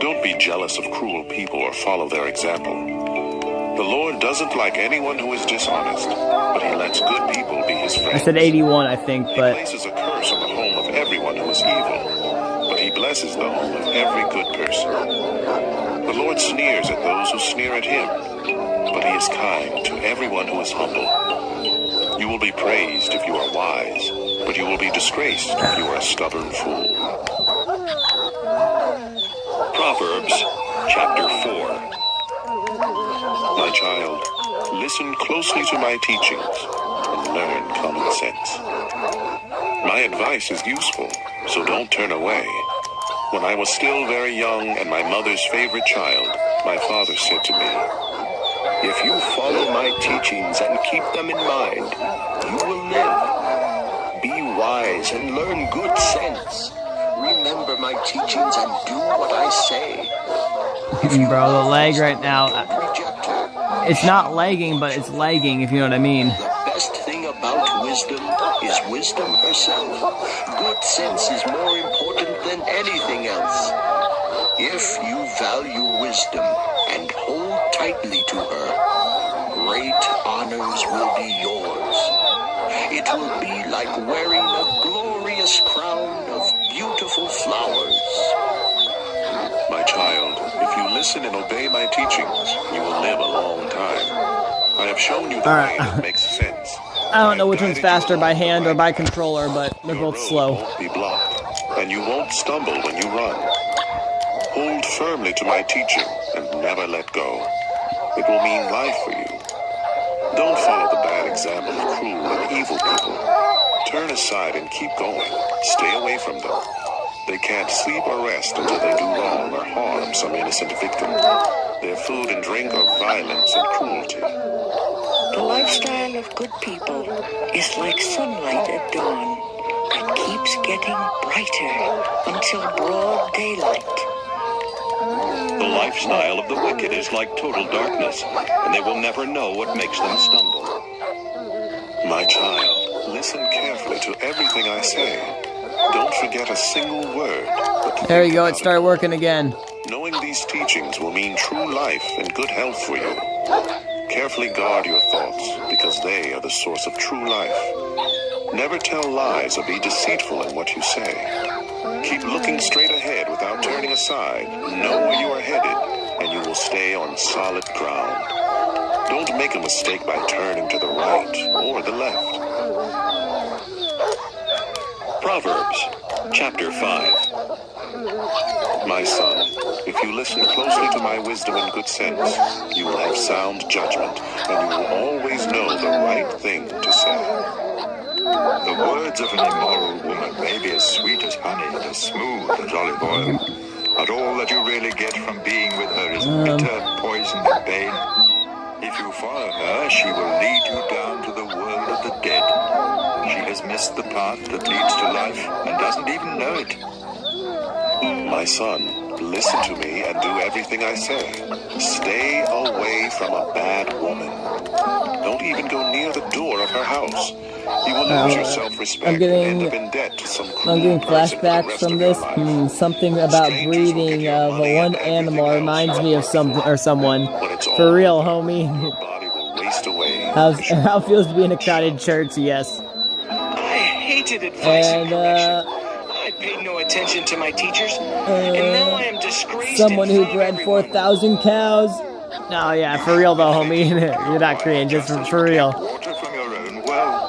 Don't be jealous of cruel people or follow their example. The Lord doesn't like anyone who is dishonest, but he lets good people be his friends.
I said 81, I think, but...
He places a curse on the home of everyone who is evil, but he blesses the home of every good person. The Lord sneers at those who sneer at him, but he is kind to everyone who is humble. You will be praised if you are wise, but you will be disgraced if you are a stubborn fool.
Proverbs, chapter 4.
My child, listen closely to my teachings and learn common sense. My advice is useful, so don't turn away. When I was still very young and my mother's favorite child, my father said to me,
If you follow my teachings and keep them in mind, you will live. Be wise and learn good sense. Remember my teachings and do what I say.
Bro, the lag right now. It's not lagging, but it's lagging, if you know what I mean.
The best thing about wisdom is wisdom herself. Good sense is more important than anything else. If you value wisdom and hold tightly to her, great honors will be yours. It will be like wearing a glorious crown of beautiful flowers.
My child, if you listen and obey my teachings, you will live a long time. I have shown you the way that makes sense.
I don't know which one's faster, by hand or by controller, but they're both slow.
Your road won't be blocked, and you won't stumble when you run. Hold firmly to my teaching and never let go. It will mean life for you. Don't follow the bad example of cruel and evil people. Turn aside and keep going. Stay away from them. They can't sleep or rest until they do wrong or harm some innocent victim. Their food and drink are violence and cruelty.
The lifestyle of good people is like sunlight at dawn. It keeps getting brighter until broad daylight.
The lifestyle of the wicked is like total darkness, and they will never know what makes them stumble.
My child, listen carefully to everything I say. Don't forget a single word. But
There you go, it started working again.
Knowing these teachings will mean true life and good health for you. Carefully guard your thoughts, because they are the source of true life. Never tell lies or be deceitful in what you say. Keep looking straight ahead without turning aside. Know where you are headed, and you will stay on solid ground. Don't make a mistake by turning to the right or the left.
Proverbs, chapter 5.
My son, if you listen closely to my wisdom and good sense, you will have sound judgment, and you will always know the right thing to say.
The words of an immoral woman may be as sweet as honey and as smooth as olive oil, but all that you really get from being with her is bitter poison and pain. If you follow her, she will lead you down to the world of the dead. She has missed the path that leads to life and doesn't even know it.
My son, listen to me and do everything I say. Stay away from a bad woman. Don't even go near the door of her house. You will lose your self-respect and end up in debt to some cruel
I'm getting
person for the
flashbacks
rest
from
of your
this.
life.
Something about
Strangers will
breeding
give you
of
money
one
and
animal
everything
reminds
else
me of someone.
When it's
For
all
real,
over,
homie.
your body will waste away.
How it feels to be in a crowded church, yes.
I hated advice and correction. I paid no attention to my teachers, and now I am disgraced.
Someone
in
who
front of
bred
everyone.
4,000 cows. No, yeah, for real though, homie. You're not cringe, just for real.
Water from your own well,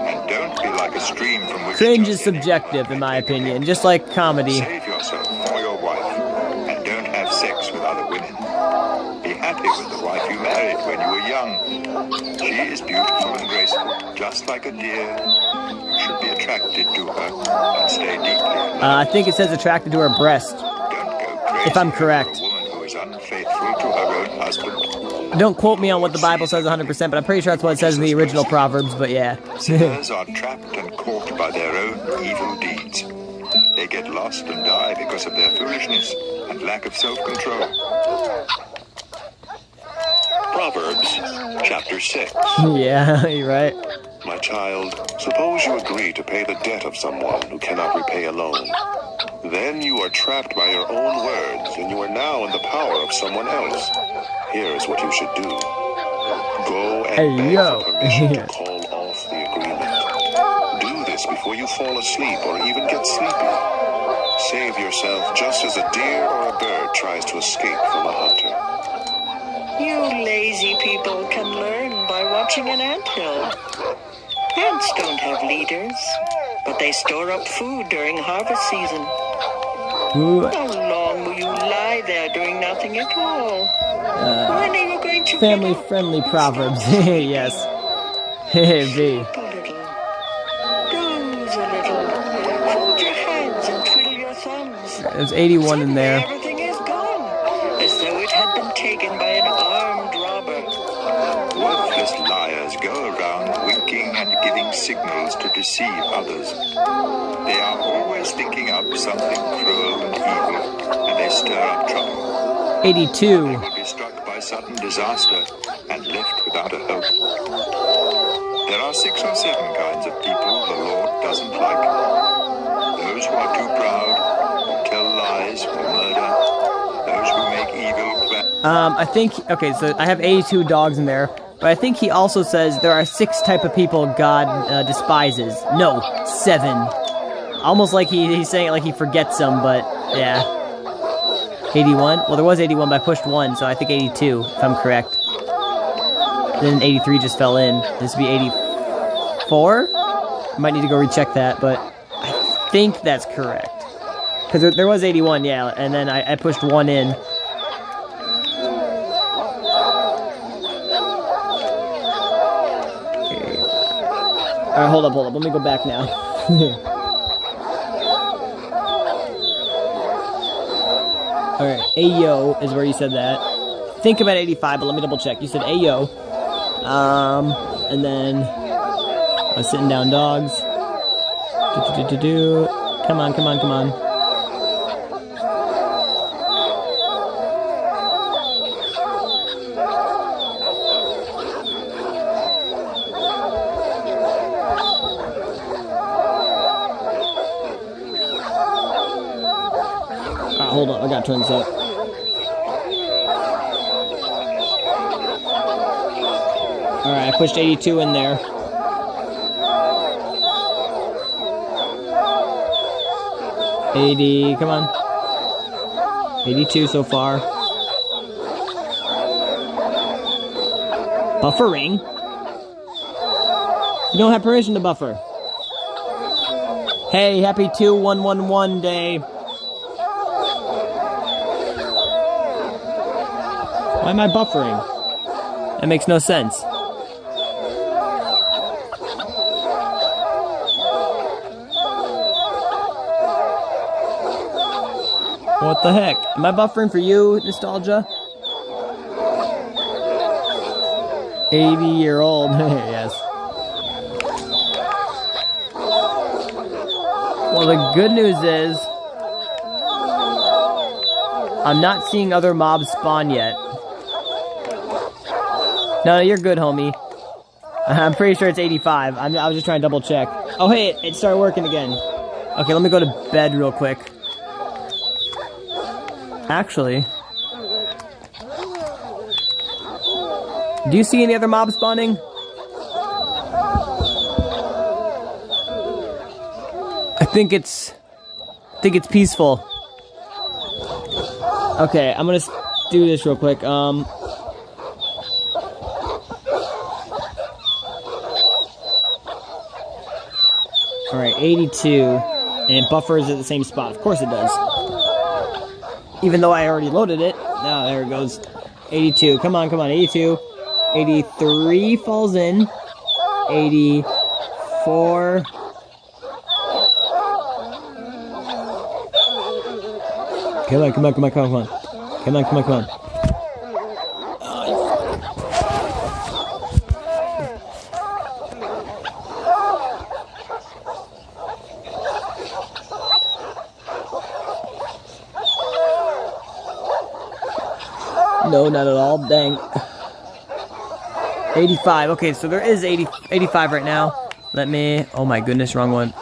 and don't be like a stream from which
Cringe
just
is subjective, in my opinion, just like comedy.
Save yourself for your wife, and don't have sex with other women. Be happy with the wife you married when you were young. She is beautiful and graceful, just like a deer. You should be attracted to her and stay deeply.
I think it says attracted to her breast.
Don't go crazy
If I'm correct.
over a woman who is unfaithful to her own husband.
Don't quote me on what the Bible says 100%, but I'm pretty sure that's what it says in the original Proverbs, but yeah.
Sinners are trapped and caught by their own evil deeds. They get lost and die because of their foolishness and lack of self-control.
Proverbs, chapter 6.
Yeah, you're right.
My child, suppose you agree to pay the debt of someone who cannot repay a loan. Then you are trapped by your own words, and you are now in the power of someone else. Here is what you should do. Go and beg for permission to call off the agreement. Do this before you fall asleep or even get sleepy. Save yourself just as a deer or a bird tries to escape from a hunter.
You lazy people can learn by watching an anthill. Ants don't have leaders, but they store up food during harvest season. How long will you lie there doing nothing at all? When are you going to
Family-friendly Proverbs. Yes. Hey, V.
Sleep a little. Doze a little. Fold your hands and twiddle your thumbs.
There's 81 in there.
Everything is gone, as though it had been taken by an armed robber.
Worthless liars go around winking and giving signals to deceive others. They are always thinking up something cruel and evil, and they stir up trouble.
82.
They will be struck by sudden disaster and left without a hope. There are 6 or 7 kinds of people the Lord doesn't like. Those who are too proud, who tell lies, who murder, those who make evil plans.
I think, okay, so I have 82 dogs in there, but I think he also says there are 6 type of people God despises. No, 7. Almost like he's saying it like he forgets some, but yeah. 81? Well, there was 81, but I pushed 1, so I think 82, if I'm correct. Then 83 just fell in. This would be 84? Might need to go recheck that, but I think that's correct. Because there was 81, yeah, and then I pushed 1 in. Okay. Alright, hold up. Let me go back now. Alright, Ayo is where you said that. Think about 85, but let me double check. You said Ayo. And then I was sitting down dogs. Come on. Hold on, I gotta turn this up. Alright, I pushed 82 in there. Come on. 82 so far. Buffering? You don't have permission to buffer. Hey, happy 2111 day. Why am I buffering? That makes no sense. What the heck? Am I buffering for you, Nostalgia? 80-year-old. Yes. Well, the good news is I'm not seeing other mobs spawn yet. No, you're good, homie. I'm pretty sure it's 85. I was just trying to double check. Oh, hey, it started working again. Okay, let me go to bed real quick. Actually, do you see any other mobs spawning? I think it's peaceful. Okay, I'm gonna do this real quick. Alright, 82. And it buffers at the same spot. Of course it does. Even though I already loaded it. Now, there it goes. 82. Come on, 82. 83 falls in. 84. Come on. Come on. No, not at all. Dang. 85. Okay, so there is 85 right now. Let me... Oh my goodness, wrong one.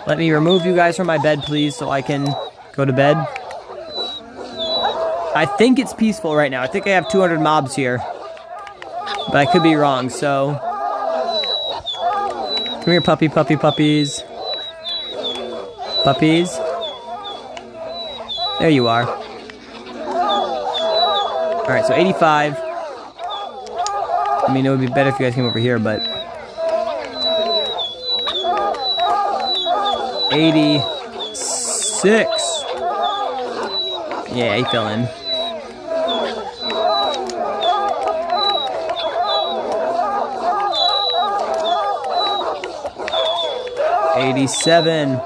Let me remove you guys from my bed, please, so I can go to bed. I think it's peaceful right now. I think I have 200 mobs here. But I could be wrong, so... Come here, puppies. Puppies. There you are. Alright, so 85. I mean, it would be better if you guys came over here, but... 86. Yeah, he fell in. $87.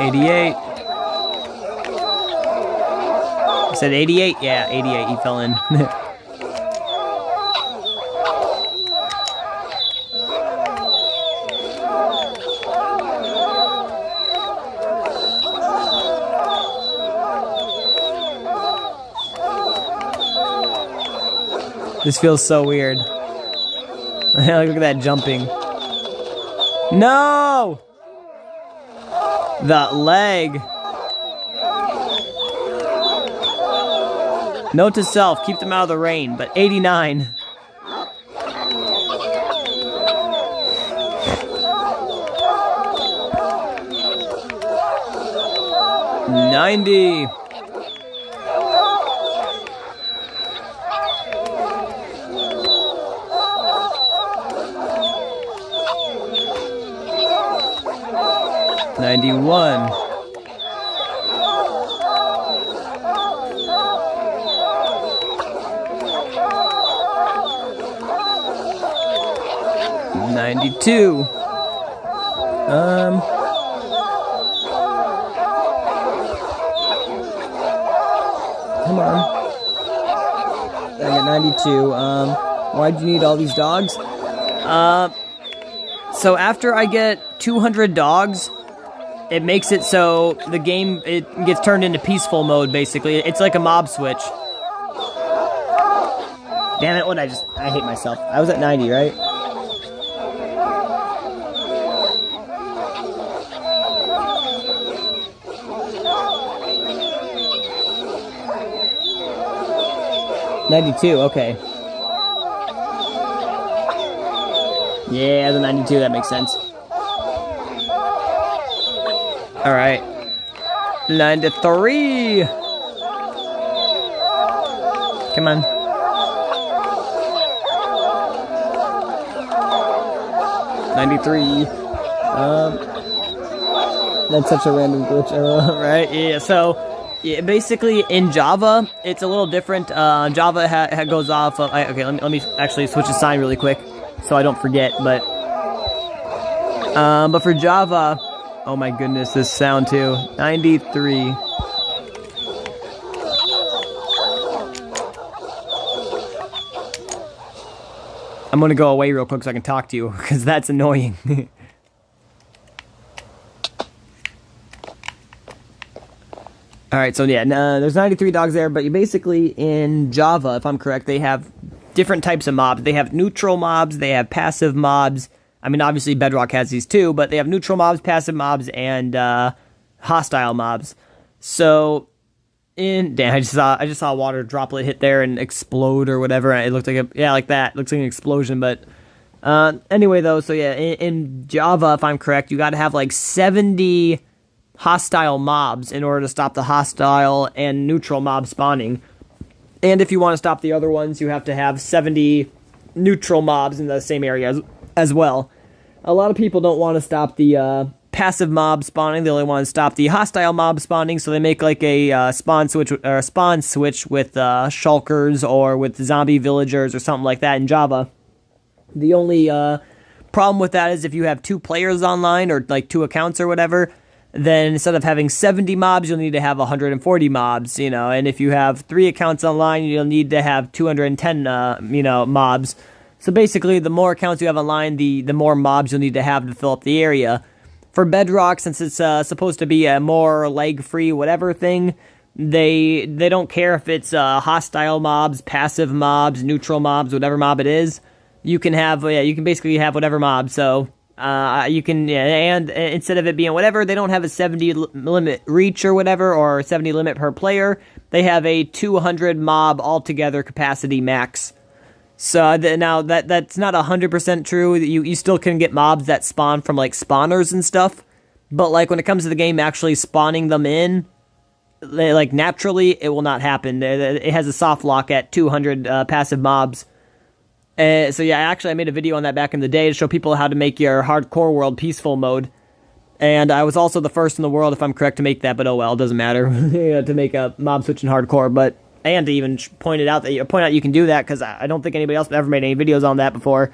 88. I said 88? Yeah, 88. He fell in. This feels so weird. Look at that jumping. No! The leg. Note to self, keep them out of the rain, but 89. $90. $91. $92. Come on. I got 92. Why'd you need all these dogs? So after I get 200 dogs, it makes it so the game, it gets turned into peaceful mode, basically. It's like a mob switch. Damn it, I hate myself. I was at 90, right? $92, okay. Yeah, the 92, that makes sense. Alright. 93! Come on. $93. That's such a random glitch, right? Yeah, so Yeah, basically, in Java, it's a little different. Java goes off of... okay, let me actually switch the sign really quick so I don't forget. But for Java... Oh my goodness, this sound too. 93. I'm gonna go away real quick so I can talk to you, because that's annoying. Alright, so yeah, there's 93 dogs there, but you basically, in Java, if I'm correct, they have different types of mobs. They have neutral mobs, they have passive mobs. I mean, obviously Bedrock has these too, but they have neutral mobs, passive mobs, and hostile mobs. So, damn, I just saw a water droplet hit there and explode or whatever. It looked like like that. It looks like an explosion, but anyway, though, so yeah, in Java, if I'm correct, you got to have like 70 hostile mobs in order to stop the hostile and neutral mob spawning. And if you want to stop the other ones, you have to have 70 neutral mobs in the same area as well. A lot of people don't want to stop the passive mob spawning. They only want to stop the hostile mob spawning, so they make like a spawn switch with shulkers or with zombie villagers or something like that in Java. The only problem with that is if you have 2 players online or like 2 accounts or whatever, then instead of having 70 mobs, you'll need to have 140 mobs, and if you have 3 accounts online, you'll need to have 210, mobs. So basically, the more accounts you have online, the more mobs you'll need to have to fill up the area. For Bedrock, since it's supposed to be a more lag-free whatever thing, they don't care if it's hostile mobs, passive mobs, neutral mobs, whatever mob it is. You can have, you can basically have whatever mob, so... you can, and instead of it being whatever, they don't have a 70 limit reach or whatever, or 70 limit per player. They have a 200 mob altogether capacity max. So now that's not 100% true. You still can get mobs that spawn from like spawners and stuff, but like when it comes to the game actually spawning them in, like naturally, it will not happen. It has a soft lock at 200 passive mobs. So yeah, actually I made a video on that back in the day to show people how to make your hardcore world peaceful mode. And I was also the first in the world, if I'm correct, to make that, but oh well, it doesn't matter. To make a mob switch in hardcore, and to even point out you can do that, because I don't think anybody else ever made any videos on that before.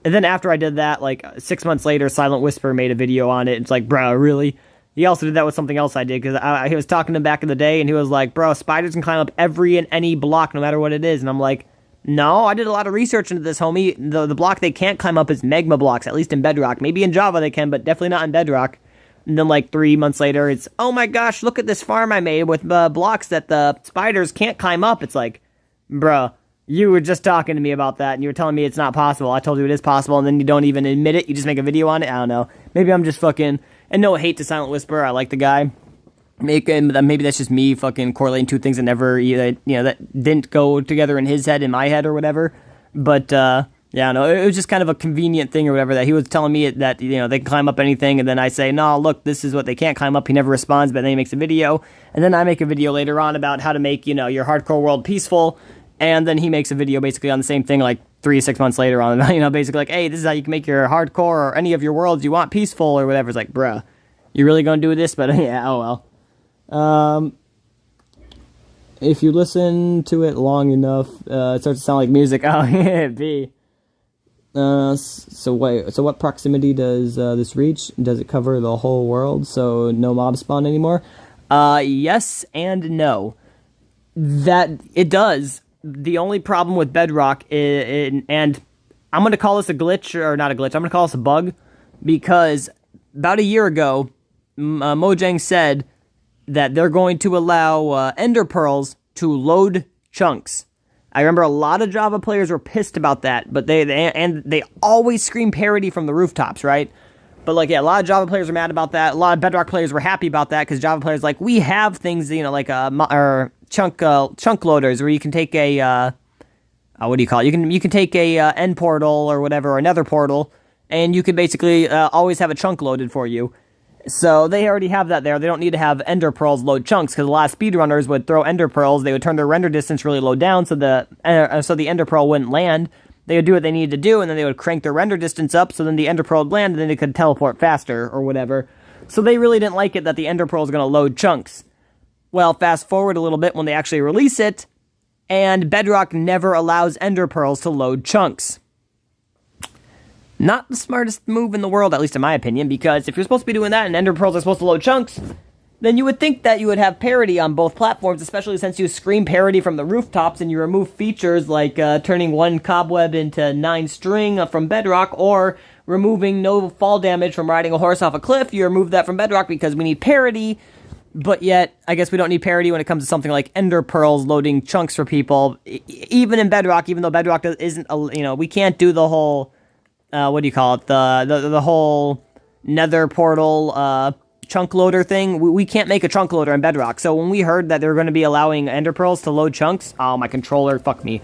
And then after I did that, like 6 months later, Silent Whisper made a video on it. It's like, bro, really? He also did that with something else I did, because he was talking to him back in the day, and he was like, bro, spiders can climb up every and any block, no matter what it is. And I'm like, no, I did a lot of research into this, homie. The block they can't climb up is magma blocks, at least in Bedrock. Maybe in Java they can, but definitely not in Bedrock. And then like 3 months later, it's, oh my gosh, look at this farm I made with blocks that the spiders can't climb up. It's like, bruh, you were just talking to me about that, and you were telling me it's not possible. I told you it is possible, and then you don't even admit it. You just make a video on it. I don't know. Maybe I'm just fucking... And no hate to Silent Whisper. I like the guy. Maybe that's just me fucking correlating 2 things that never, that didn't go together in his head, in my head, or whatever. But, yeah, no, it was just kind of a convenient thing or whatever, that he was telling me that, they can climb up anything, and then I say, no, look, this is what they can't climb up. He never responds, but then he makes a video, and then I make a video later on about how to make, your hardcore world peaceful, and then he makes a video basically on the same thing, like 3 to 6 months later on, basically like, hey, this is how you can make your hardcore or any of your worlds you want peaceful or whatever. It's like, bruh, you really gonna do this? But yeah, oh well. If you listen to it long enough, it starts to sound like music. Oh, yeah, B. So what proximity does this reach? Does it cover the whole world, so no mob spawn anymore? Yes and no. That it does. The only problem with Bedrock is, and I'm going to call this a glitch, or not a glitch, I'm going to call this a bug, because about a year ago, Mojang said that they're going to allow ender pearls to load chunks. I remember a lot of Java players were pissed about that, but they always scream parody from the rooftops, right? But like, yeah, a lot of Java players are mad about that. A lot of Bedrock players were happy about that, because Java players like, we have things, like or chunk loaders where you can take a what do you call it? You can take a end portal or whatever, or another portal, and you can basically always have a chunk loaded for you. So they already have that there. They don't need to have ender pearls load chunks, because a lot of speedrunners would throw ender pearls. They would turn their render distance really low down, so the ender pearl wouldn't land. They would do what they needed to do, and then they would crank their render distance up, so then the ender pearl would land, and then they could teleport faster or whatever. So they really didn't like it that the ender pearl is going to load chunks. Well, fast forward a little bit when they actually release it, and Bedrock never allows ender pearls to load chunks. Not the smartest move in the world, at least in my opinion, because if you're supposed to be doing that and ender pearls are supposed to load chunks, then you would think that you would have parity on both platforms, especially since you scream parity from the rooftops and you remove features like turning 1 cobweb into 9 string from Bedrock, or removing no fall damage from riding a horse off a cliff. You remove that from Bedrock because we need parity, but yet I guess we don't need parity when it comes to something like ender pearls loading chunks for people. Even in Bedrock, even though Bedrock isn't, we can't do the whole, what do you call it, the whole nether portal chunk loader thing. We can't make a chunk loader in Bedrock. So when we heard that they were going to be allowing ender pearls to load chunks, oh, my controller, fuck me.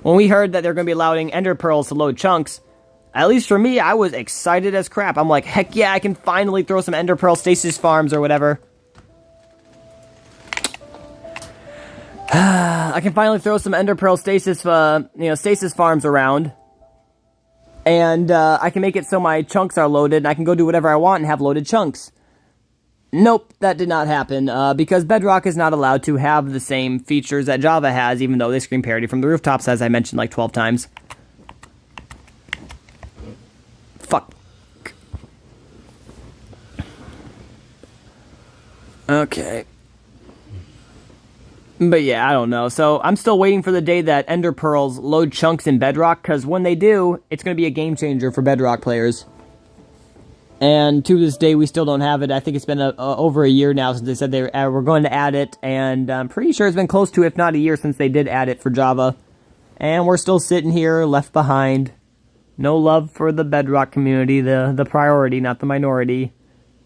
When we heard that they're going to be allowing ender pearls to load chunks, at least for me, I was excited as crap. I'm like, heck yeah, I can finally throw some ender pearl stasis farms or whatever. I can finally throw some ender pearl stasis farms around. And I can make it so my chunks are loaded, and I can go do whatever I want and have loaded chunks. Nope, that did not happen, because Bedrock is not allowed to have the same features that Java has, even though they scream parity from the rooftops, as I mentioned like 12 times. Fuck. Okay. But yeah, I don't know. So I'm still waiting for the day that ender pearls load chunks in Bedrock, because when they do, it's going to be a game changer for Bedrock players. And to this day, we still don't have it. I think it's been over a year now since they said they were going to add it, and I'm pretty sure it's been close to, if not a year, since they did add it for Java. And we're still sitting here, left behind. No love for the Bedrock community, the priority, not the minority.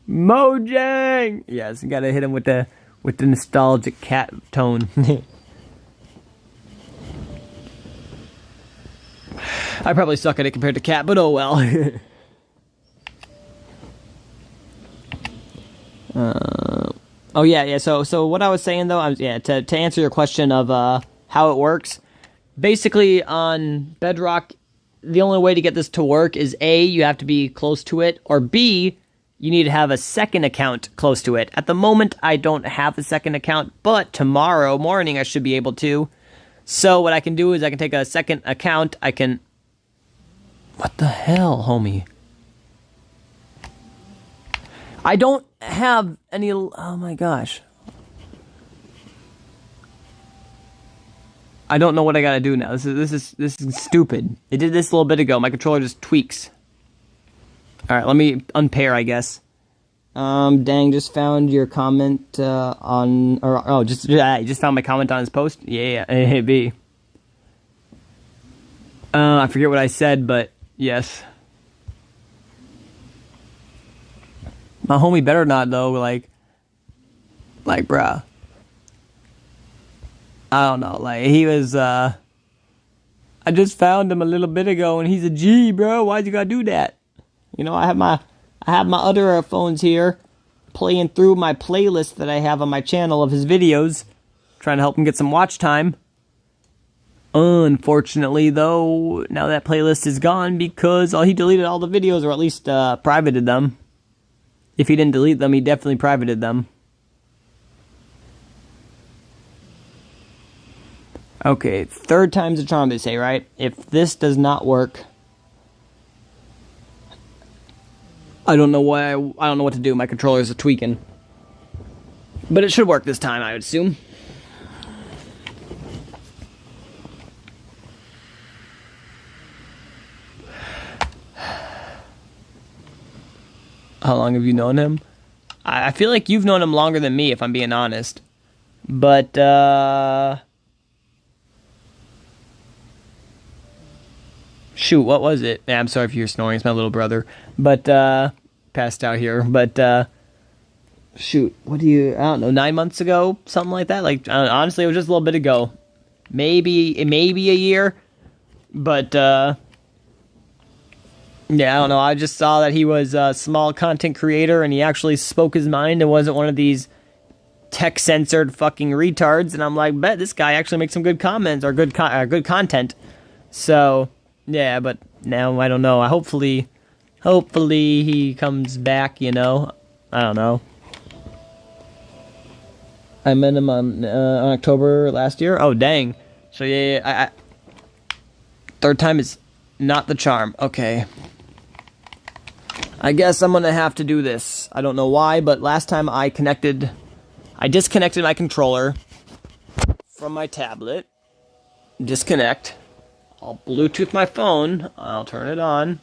Mojang! Yes, you gotta hit him with the nostalgic cat tone. I probably suck at it compared to cat, but oh well. Oh yeah. So what I was saying though, to answer your question of how it works, basically on Bedrock, the only way to get this to work is A, you have to be close to it, or B, you need to have a second account close to it. At the moment, I don't have a second account, but tomorrow morning I should be able to. So what I can do is I can take a second account. I can... What the hell, homie? I don't have any... Oh my gosh. I don't know what I gotta do now. This is stupid. It did this a little bit ago. My controller just tweaks. Alright, let me unpair, I guess. Dang, just found your comment just found my comment on his post? Yeah, hey, B. I forget what I said, but yes. My homie better not, though, like, bruh. I don't know, like, he was, I just found him a little bit ago, and he's a G, bro. Why'd you gotta do that? You know, I have my other phones here, playing through my playlist that I have on my channel of his videos, trying to help him get some watch time. Unfortunately, though, now that playlist is gone because he deleted all the videos, or at least privated them. If he didn't delete them, he definitely privated them. Okay, third time's a charm, they say, right? If this does not work, I don't know why. I don't know what to do. My controllers are tweaking, but it should work this time, I would assume. How long have you known him? I feel like you've known him longer than me, if I'm being honest. But, shoot, what was it? Yeah, I'm sorry if you're snoring. It's my little brother. But, passed out here. But, shoot, I don't know, 9 months ago? Something like that? Like, honestly, it was just a little bit ago. Maybe a year. But, yeah, I don't know. I just saw that he was a small content creator, and he actually spoke his mind and wasn't one of these tech-censored fucking retards. And I'm like, bet this guy actually makes some good comments, or good content. So, yeah, but now I don't know. Hopefully he comes back, you know. I don't know. I met him on October last year. Oh, dang. So, yeah, third time is not the charm. Okay. I guess I'm going to have to do this. I don't know why, but last time I disconnected my controller from my tablet. Disconnect. I'll Bluetooth my phone. I'll turn it on.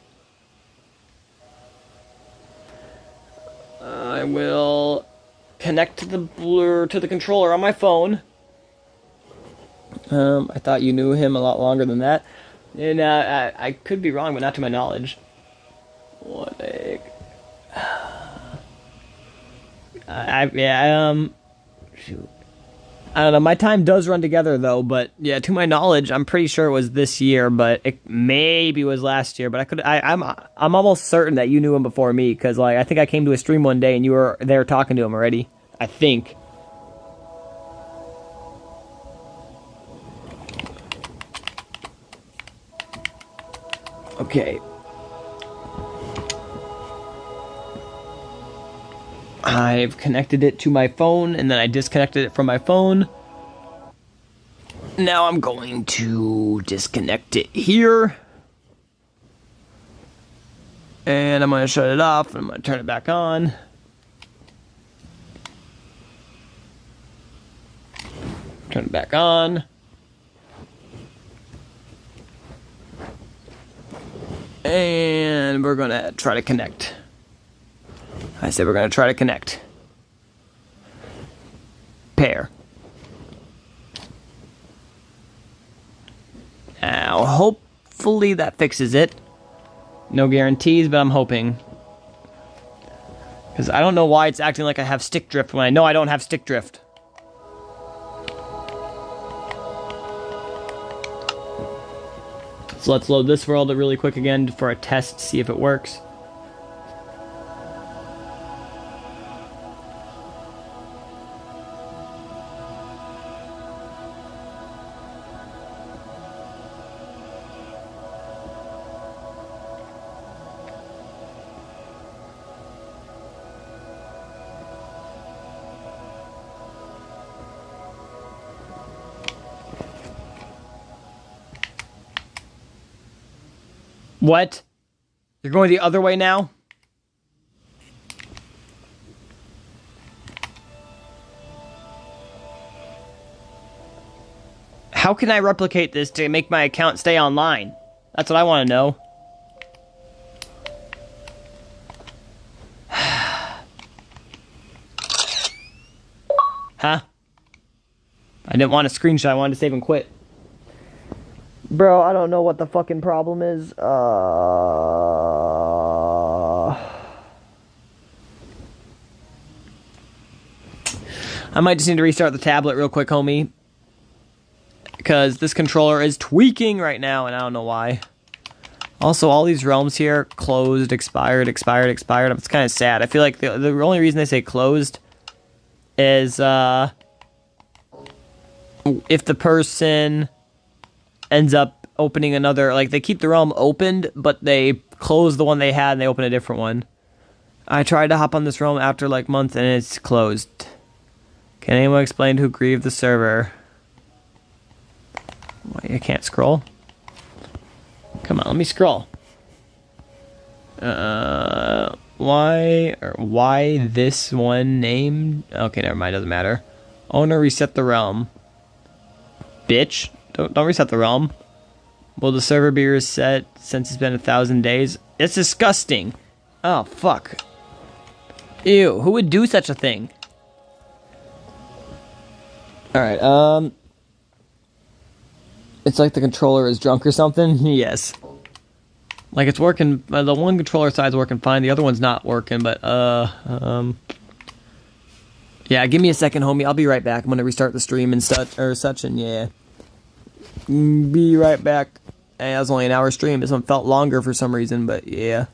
I will connect to the controller on my phone. I thought you knew him a lot longer than that, and I could be wrong, but not to my knowledge. What a shoot. I don't know. My time does run together though, but yeah, to my knowledge, I'm pretty sure it was this year, but it maybe was last year. But I'm almost certain that you knew him before me, because like I think I came to a stream one day and you were there talking to him already. I think. Okay. I've connected it to my phone, and then I disconnected it from my phone. Now I'm going to disconnect it here. And I'm going to shut it off, and I'm going to turn it back on. Turn it back on. And we're going to try to connect. I said we're going to try to connect. Pair. Now, hopefully that fixes it. No guarantees, but I'm hoping. Because I don't know why it's acting like I have stick drift when I know I don't have stick drift. So let's load this world really quick again for a test, see if it works. What? You're going the other way now? How can I replicate this to make my account stay online? That's what I want to know. Huh? I didn't want to screenshot, I wanted to save and quit. Bro, I don't know what the fucking problem is. I might just need to restart the tablet real quick, homie. Because this controller is tweaking right now, and I don't know why. Also, all these realms here, closed, expired. It's kind of sad. I feel like the only reason they say closed is, if the person ends up opening another, like they keep the realm opened, but they close the one they had and they open a different one. I tried to hop on this realm after like months and it's closed. Can anyone explain who grieved the server? Why, I can't scroll. Come on, let me scroll. Why this one name? Okay, never mind, doesn't matter. Owner reset the realm. Bitch. Don't reset the realm. Will the server be reset since it's been 1,000 days? It's disgusting. Oh, fuck. Ew, who would do such a thing? Alright, it's like the controller is drunk or something? Yes. Like it's working, the one controller side's working fine, the other one's not working, but, yeah, give me a second, homie, I'll be right back. I'm gonna restart the stream and such, and yeah. Be right back. Hey, that was only an hour stream. This one felt longer for some reason, but yeah.